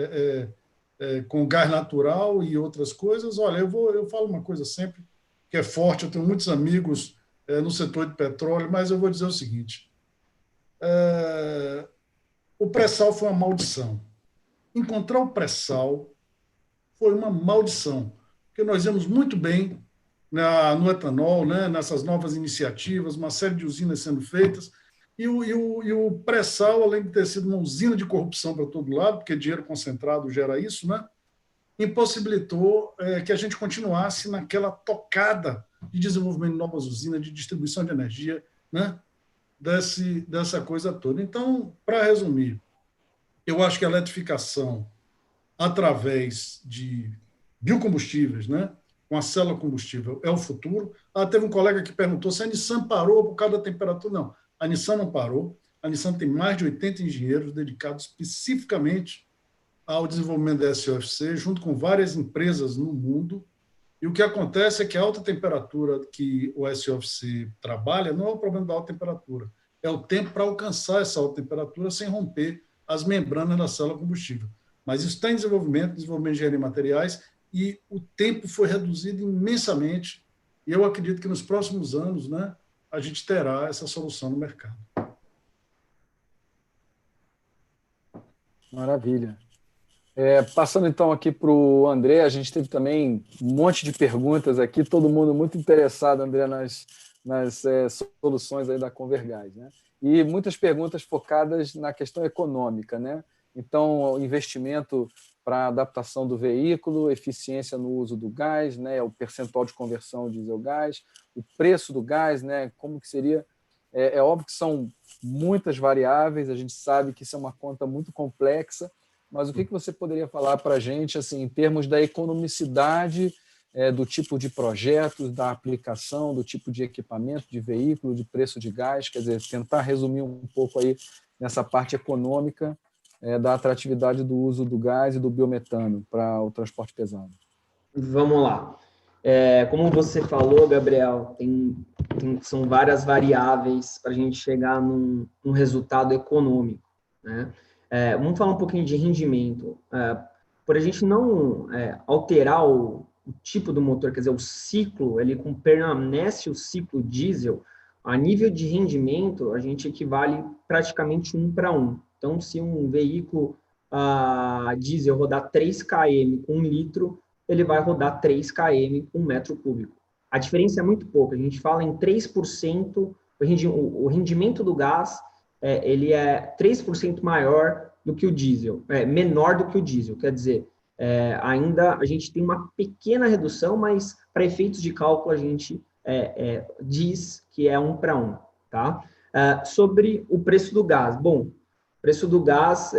com gás natural e outras coisas. Olha, eu falo uma coisa sempre que é forte, eu tenho muitos amigos no setor de petróleo, mas eu vou dizer o seguinte, o pré-sal foi uma maldição. Encontrar o pré-sal foi uma maldição, porque nós íamos muito bem no etanol, né, nessas novas iniciativas, uma série de usinas sendo feitas, e o pré-sal, além de ter sido uma usina de corrupção para todo lado, porque dinheiro concentrado gera isso, né, impossibilitou que a gente continuasse naquela tocada de desenvolvimento de novas usinas, de distribuição de energia, né, dessa coisa toda. Então, para resumir, eu acho que a eletrificação, através de biocombustíveis, né, com a célula combustível, é o futuro. Teve um colega que perguntou se a Nissan parou por causa da temperatura. Não, a Nissan não parou. A Nissan tem mais de 80 engenheiros dedicados especificamente ao desenvolvimento da SOFC, junto com várias empresas no mundo. E o que acontece é que a alta temperatura que o SOFC trabalha não é o problema da alta temperatura, é o tempo para alcançar essa alta temperatura sem romper as membranas da célula combustível. Mas isso está em desenvolvimento de engenharia de materiais, e o tempo foi reduzido imensamente. E eu acredito que nos próximos anos, né, a gente terá essa solução no mercado. Maravilha. Passando então aqui para o André, a gente teve também um monte de perguntas aqui, todo mundo muito interessado, André, nas soluções aí da Convergás, né? E muitas perguntas focadas na questão econômica, né? Então, investimento para adaptação do veículo, eficiência no uso do gás, né? O percentual de conversão diesel-gás, o preço do gás, né? Como que seria? É óbvio que são muitas variáveis, a gente sabe que isso é uma conta muito complexa, mas o que você poderia falar para a gente, assim, em termos da economicidade do tipo de projetos, da aplicação, do tipo de equipamento, de veículo, de preço de gás, quer dizer, tentar resumir um pouco aí nessa parte econômica da atratividade do uso do gás e do biometano para o transporte pesado. Vamos lá. Como você falou, Gabriel, são várias variáveis para a gente chegar num resultado econômico, né? Vamos falar um pouquinho de rendimento. Por por a gente não alterar o tipo do motor, quer dizer, o ciclo, ele permanece o ciclo diesel, a nível de rendimento, a gente equivale praticamente 1 para 1. Então, se um veículo diesel rodar 3 km com 1 litro, ele vai rodar 3 km com 1 metro cúbico. A diferença é muito pouca, a gente fala em 3%, o rendimento do gás, ele é 3% maior do que o diesel, menor do que o diesel, quer dizer, ainda a gente tem uma pequena redução, mas para efeitos de cálculo a gente diz que é 1 para 1, tá? Sobre o preço do gás, bom, o preço do gás,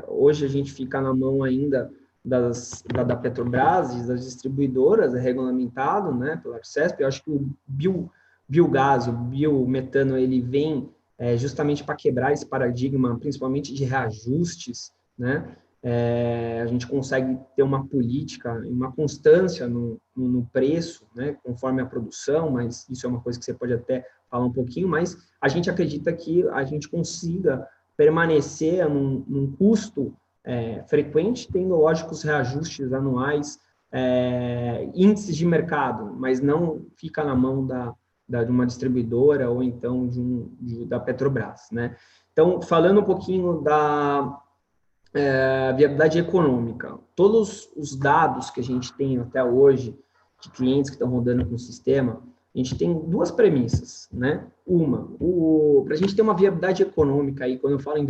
hoje a gente fica na mão ainda da Petrobras e das distribuidoras, é regulamentado, né, pela Arcesp. Eu acho que o biogás, o biometano, ele vem justamente para quebrar esse paradigma, principalmente de reajustes, né? A gente consegue ter uma política, uma constância no preço, né, conforme a produção, mas isso é uma coisa que você pode até falar um pouquinho, mas a gente acredita que a gente consiga permanecer num custo frequente, tendo, lógico, os reajustes anuais, índices de mercado, mas não fica na mão de uma distribuidora ou então da Petrobras, né? Então, falando um pouquinho da viabilidade econômica, todos os dados que a gente tem até hoje de clientes que estão rodando com o sistema, a gente tem duas premissas, né? Para a gente ter uma viabilidade econômica, aí, quando eu falo em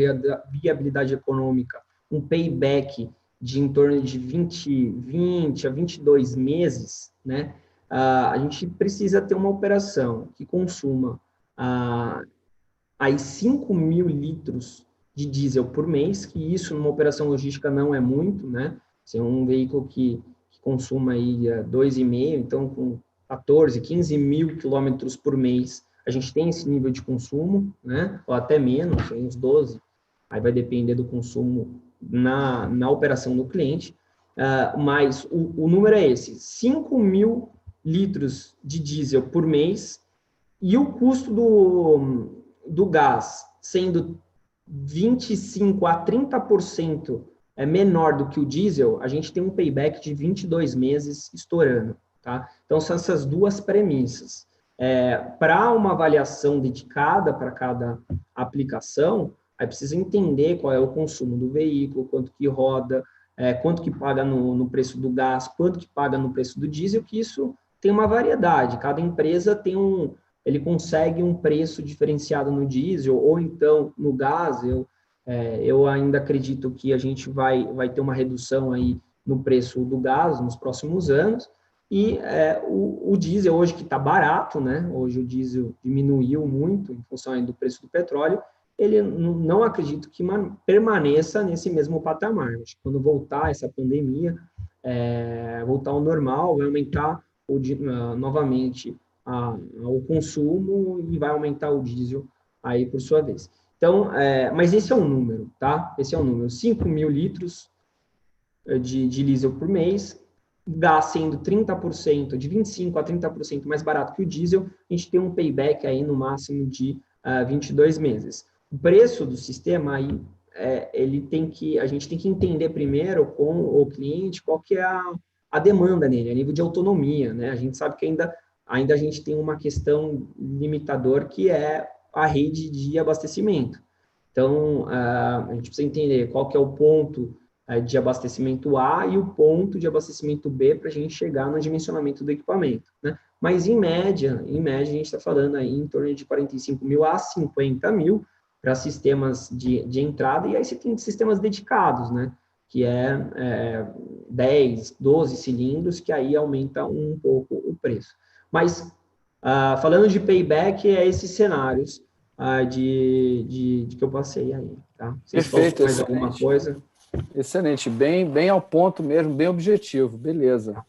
viabilidade econômica, um payback de em torno de 20 a 22 meses, né? A gente precisa ter uma operação que consuma aí 5.000 litros de diesel por mês, que isso numa operação logística não é muito, né? Se é um veículo que consuma aí 2,5, então com 14, 15 mil quilômetros por mês, a gente tem esse nível de consumo, né? Ou até menos, uns 12, aí vai depender do consumo na operação do cliente, mas o número é esse, 5.000 litros de diesel por mês, e o custo do gás sendo 25% a 30% menor do que o diesel, a gente tem um payback de 22 meses estourando, tá? Então, são essas duas premissas. Para uma avaliação dedicada para cada aplicação, aí precisa entender qual é o consumo do veículo, quanto que roda, quanto que paga no preço do gás, quanto que paga no preço do diesel, que isso tem uma variedade. Cada empresa ele consegue um preço diferenciado no diesel, ou então no gás. Eu ainda acredito que a gente vai ter uma redução aí no preço do gás nos próximos anos, e o diesel hoje que está barato, né? Hoje o diesel diminuiu muito em função aí do preço do petróleo, ele não acredito que permaneça nesse mesmo patamar. Acho que quando voltar essa pandemia, voltar ao normal, vai aumentar novamente o consumo e vai aumentar o diesel aí por sua vez. Então, mas esse é um número, tá? Esse é um número, 5.000 litros de diesel por mês, gás sendo 30%, de 25% a 30% mais barato que o diesel, a gente tem um payback aí no máximo de 22 meses. O preço do sistema aí, a gente tem que entender primeiro com o cliente qual que é a demanda nele, a nível de autonomia, né? A gente sabe que ainda a gente tem uma questão limitador, que é a rede de abastecimento. Então, a gente precisa entender qual que é o ponto de abastecimento A e o ponto de abastecimento B para a gente chegar no dimensionamento do equipamento, né? Mas, em média, a gente está falando aí em torno de 45 mil a 50 mil para sistemas de entrada, e aí você tem sistemas dedicados, né? Que 10, 12 cilindros, que aí aumenta um pouco o preço. Mas, falando de payback, esses cenários de que eu passei aí, tá? Vocês Perfeito, mais alguma coisa? Excelente, bem ao ponto mesmo, bem objetivo, beleza.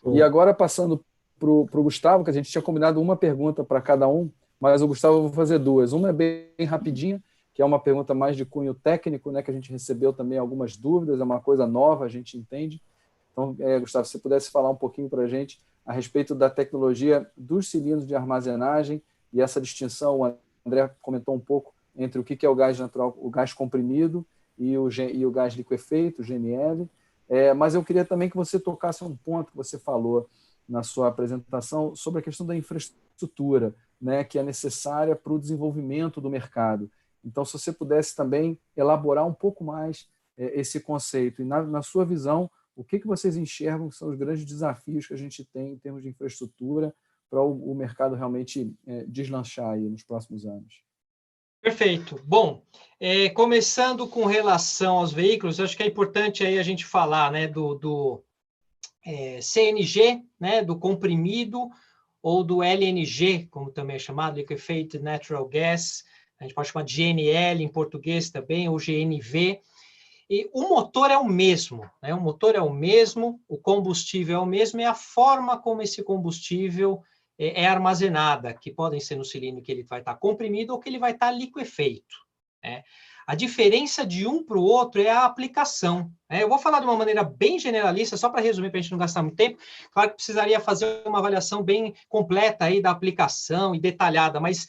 Bom. E agora, passando para o Gustavo, que a gente tinha combinado uma pergunta para cada um, mas o Gustavo eu vou fazer duas. Uma é bem rapidinha, que é uma pergunta mais de cunho técnico, né, que a gente recebeu também algumas dúvidas, é uma coisa nova, a gente entende. Então, Gustavo, se você pudesse falar um pouquinho para a gente a respeito da tecnologia dos cilindros de armazenagem e essa distinção, o André comentou um pouco entre o que é o gás natural, o gás comprimido e o gás liquefeito, o GNL. Mas eu queria também que você tocasse um ponto que você falou na sua apresentação sobre a questão da infraestrutura, né, que é necessária para o desenvolvimento do mercado. Então, se você pudesse também elaborar um pouco mais esse conceito, e na sua visão, o que vocês enxergam que são os grandes desafios que a gente tem em termos de infraestrutura para o mercado realmente deslanchar aí nos próximos anos? Perfeito. Bom, começando com relação aos veículos, acho que é importante aí a gente falar, né, do CNG, né, do comprimido, ou do LNG, como também é chamado, Liquefied Natural Gas, a gente pode chamar de GNL em português também, ou GNV. E o motor é o mesmo, né? O motor é o mesmo, o combustível é o mesmo, é a forma como esse combustível é armazenada, que podem ser no cilindro que ele vai estar comprimido ou que ele vai estar liquefeito, né? A diferença de um para o outro é a aplicação, né? Eu vou falar de uma maneira bem generalista, só para resumir, para a gente não gastar muito tempo. Claro que precisaria fazer uma avaliação bem completa aí da aplicação e detalhada, mas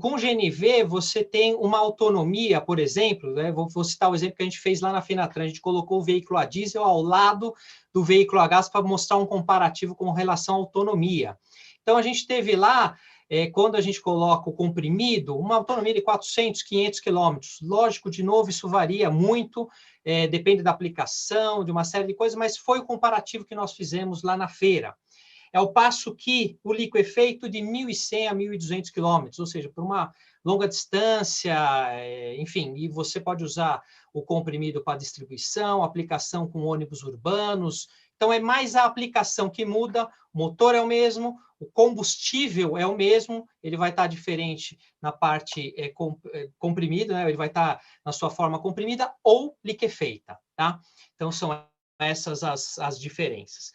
com o GNV você tem uma autonomia, por exemplo, né? Vou citar o exemplo que a gente fez lá na Fenatran, a gente colocou o veículo a diesel ao lado do veículo a gás para mostrar um comparativo com relação à autonomia. Então, a gente teve lá, quando a gente coloca o comprimido, uma autonomia de 400, 500 quilômetros. Lógico, de novo, isso varia muito, depende da aplicação, de uma série de coisas, mas foi o comparativo que nós fizemos lá na feira. Ao passo que o liquefeito de 1.100 a 1.200 quilômetros, ou seja, por uma longa distância, enfim, e você pode usar o comprimido para distribuição, aplicação com ônibus urbanos. Então, é mais a aplicação que muda, o motor é o mesmo, o combustível é o mesmo, ele vai estar diferente na parte comprimida, né? Ele vai estar na sua forma comprimida ou liquefeita, tá? Então, são essas as diferenças.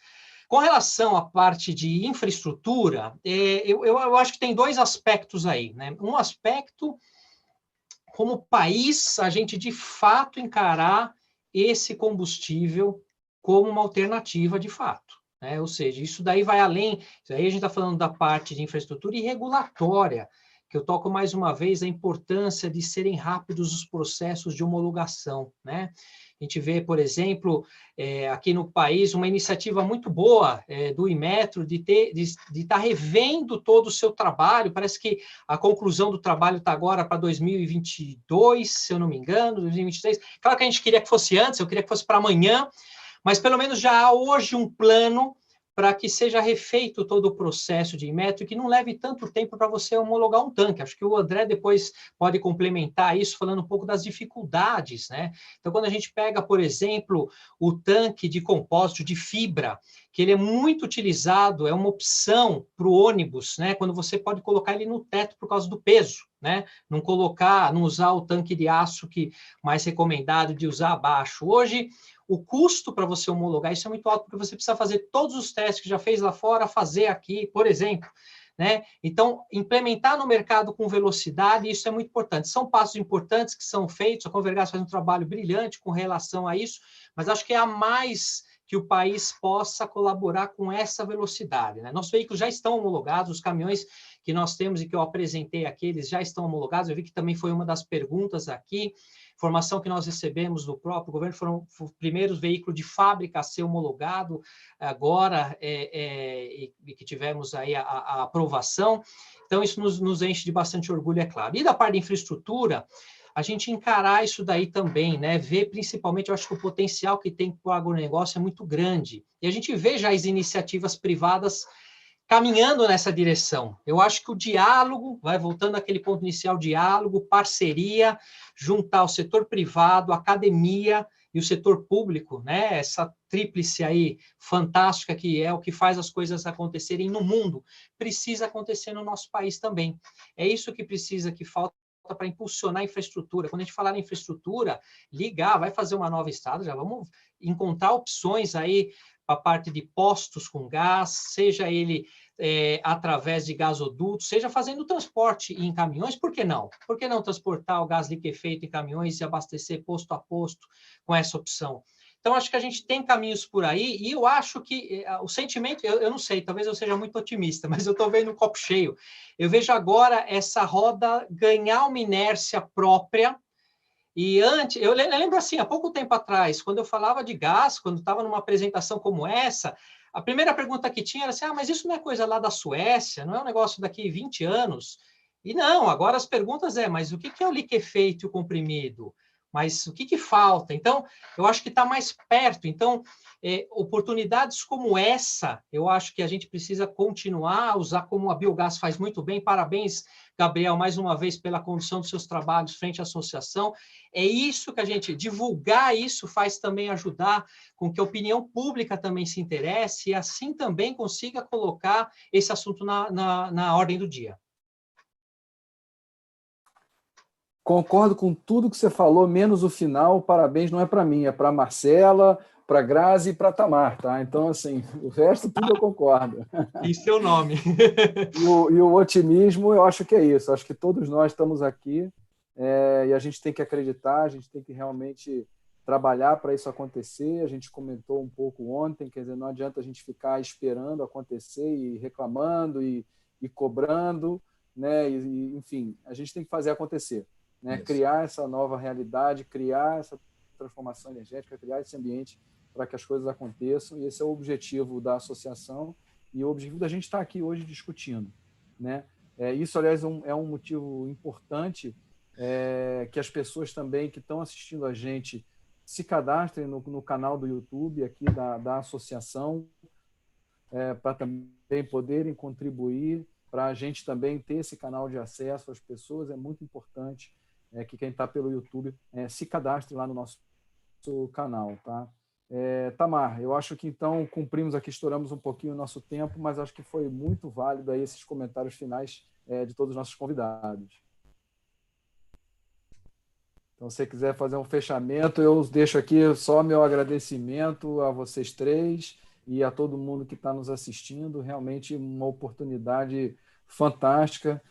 Com relação à parte de infraestrutura, eu acho que tem dois aspectos aí, né? Um aspecto, como país, a gente de fato encarar esse combustível como uma alternativa de fato, né? Ou seja, isso daí vai além, isso aí a gente está falando da parte de infraestrutura e regulatória, que eu toco mais uma vez a importância de serem rápidos os processos de homologação, né? A gente vê, por exemplo, aqui no país, uma iniciativa muito boa do Inmetro de estar revendo todo o seu trabalho. Parece que a conclusão do trabalho está agora para 2022, se eu não me engano, 2023. Claro que a gente queria que fosse antes, eu queria que fosse para amanhã, mas pelo menos já há hoje um plano para que seja refeito todo o processo de Inmetro e que não leve tanto tempo para você homologar um tanque. Acho que o André depois pode complementar isso, falando um pouco das dificuldades, né? Então, quando a gente pega, por exemplo, o tanque de compósito de fibra, que ele é muito utilizado, é uma opção para o ônibus, né? Quando você pode colocar ele no teto por causa do peso, né? Não usar o tanque de aço que mais recomendado de usar abaixo. Hoje, o custo para você homologar isso é muito alto, porque você precisa fazer todos os testes que já fez lá fora, fazer aqui, por exemplo, né? Então, implementar no mercado com velocidade, isso é muito importante. São passos importantes que são feitos, a Convergás faz um trabalho brilhante com relação a isso, mas acho que é a mais que o país possa colaborar com essa velocidade, né? Nossos veículos já estão homologados, os caminhões que nós temos e que eu apresentei aqui, eles já estão homologados, eu vi que também foi uma das perguntas aqui. Informação que nós recebemos do próprio governo, foram os primeiros veículos de fábrica a ser homologado agora, e que tivemos aí a aprovação. Então, isso nos enche de bastante orgulho, é claro. E da parte de infraestrutura, a gente encarar isso daí também, né? Ver principalmente, eu acho que o potencial que tem para o agronegócio é muito grande. E a gente vê já as iniciativas privadas caminhando nessa direção. Eu acho que o diálogo, vai voltando àquele ponto inicial, diálogo, parceria, juntar o setor privado, a academia e o setor público, né? Essa tríplice aí fantástica que é o que faz as coisas acontecerem no mundo, precisa acontecer no nosso país também. É isso que precisa, que falta para impulsionar a infraestrutura. Quando a gente falar em infraestrutura, ligar, vai fazer uma nova estrada, já vamos encontrar opções aí para a parte de postos com gás, seja ele através de gasodutos, seja fazendo transporte em caminhões, por que não? Por que não transportar o gás liquefeito em caminhões e abastecer posto a posto com essa opção? Então, acho que a gente tem caminhos por aí, e eu acho que o sentimento, eu não sei, talvez eu seja muito otimista, mas eu estou vendo o copo cheio. Eu vejo agora essa roda ganhar uma inércia própria, E antes, eu lembro assim, há pouco tempo atrás, quando eu falava de gás, quando estava numa apresentação como essa, a primeira pergunta que tinha era assim, mas isso não é coisa lá da Suécia, não é um negócio daqui 20 anos? E não, agora as perguntas mas o que é o liquefeito e o comprimido? Mas o que falta? Então, eu acho que está mais perto. Então, oportunidades como essa, eu acho que a gente precisa continuar a usar como a Biogás faz muito bem. Parabéns, Gabriel, mais uma vez pela condução dos seus trabalhos frente à associação. É isso que a gente, divulgar isso faz também ajudar com que a opinião pública também se interesse e assim também consiga colocar esse assunto na ordem do dia. Concordo com tudo que você falou, menos o final. Parabéns, não é para mim, é para a Marcela, para a Grazi e para a Tamar, tá? Então, assim, o resto tudo eu concordo. E seu nome. E o otimismo, eu acho que é isso. Acho que todos nós estamos aqui e a gente tem que acreditar, a gente tem que realmente trabalhar para isso acontecer. A gente comentou um pouco ontem, quer dizer, não adianta a gente ficar esperando acontecer e reclamando e cobrando, né? Enfim, a gente tem que fazer acontecer. Né? Criar essa nova realidade, criar essa transformação energética, criar esse ambiente para que as coisas aconteçam, e esse é o objetivo da associação e o objetivo da gente estar aqui hoje discutindo. Né? Isso, aliás, é um motivo importante que as pessoas também que estão assistindo a gente se cadastrem no canal do YouTube aqui da associação, para também poderem contribuir, para a gente também ter esse canal de acesso às pessoas. É muito importante que quem está pelo YouTube se cadastre lá no nosso canal, tá? Tamar, eu acho que então cumprimos aqui, estouramos um pouquinho o nosso tempo, mas acho que foi muito válido aí esses comentários finais de todos os nossos convidados. Então, se você quiser fazer um fechamento, eu deixo aqui só meu agradecimento a vocês três e a todo mundo que está nos assistindo. Realmente uma oportunidade fantástica.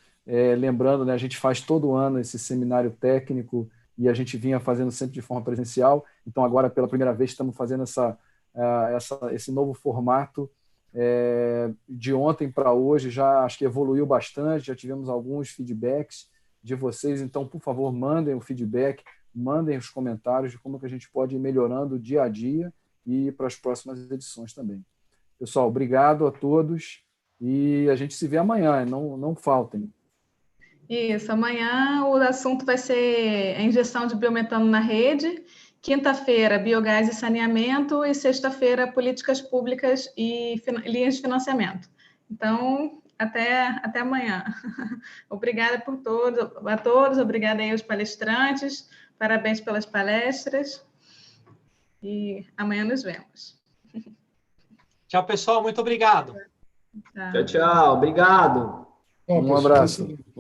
Lembrando, né, a gente faz todo ano esse seminário técnico e a gente vinha fazendo sempre de forma presencial. Então, agora, pela primeira vez, estamos fazendo esse novo formato. De ontem para hoje, já acho que evoluiu bastante, já tivemos alguns feedbacks de vocês. Então, por favor, mandem o feedback, mandem os comentários de como que a gente pode ir melhorando dia a dia e para as próximas edições também. Pessoal, obrigado a todos e a gente se vê amanhã, não faltem. Isso, amanhã o assunto vai ser a injeção de biometano na rede, quinta-feira, biogás e saneamento, e sexta-feira, políticas públicas e linhas de financiamento. Então, até amanhã. Obrigada a todos, obrigada aí aos palestrantes, parabéns pelas palestras, e amanhã nos vemos. Tchau, pessoal, muito obrigado. Tchau, tchau, obrigado. Um abraço. Valeu.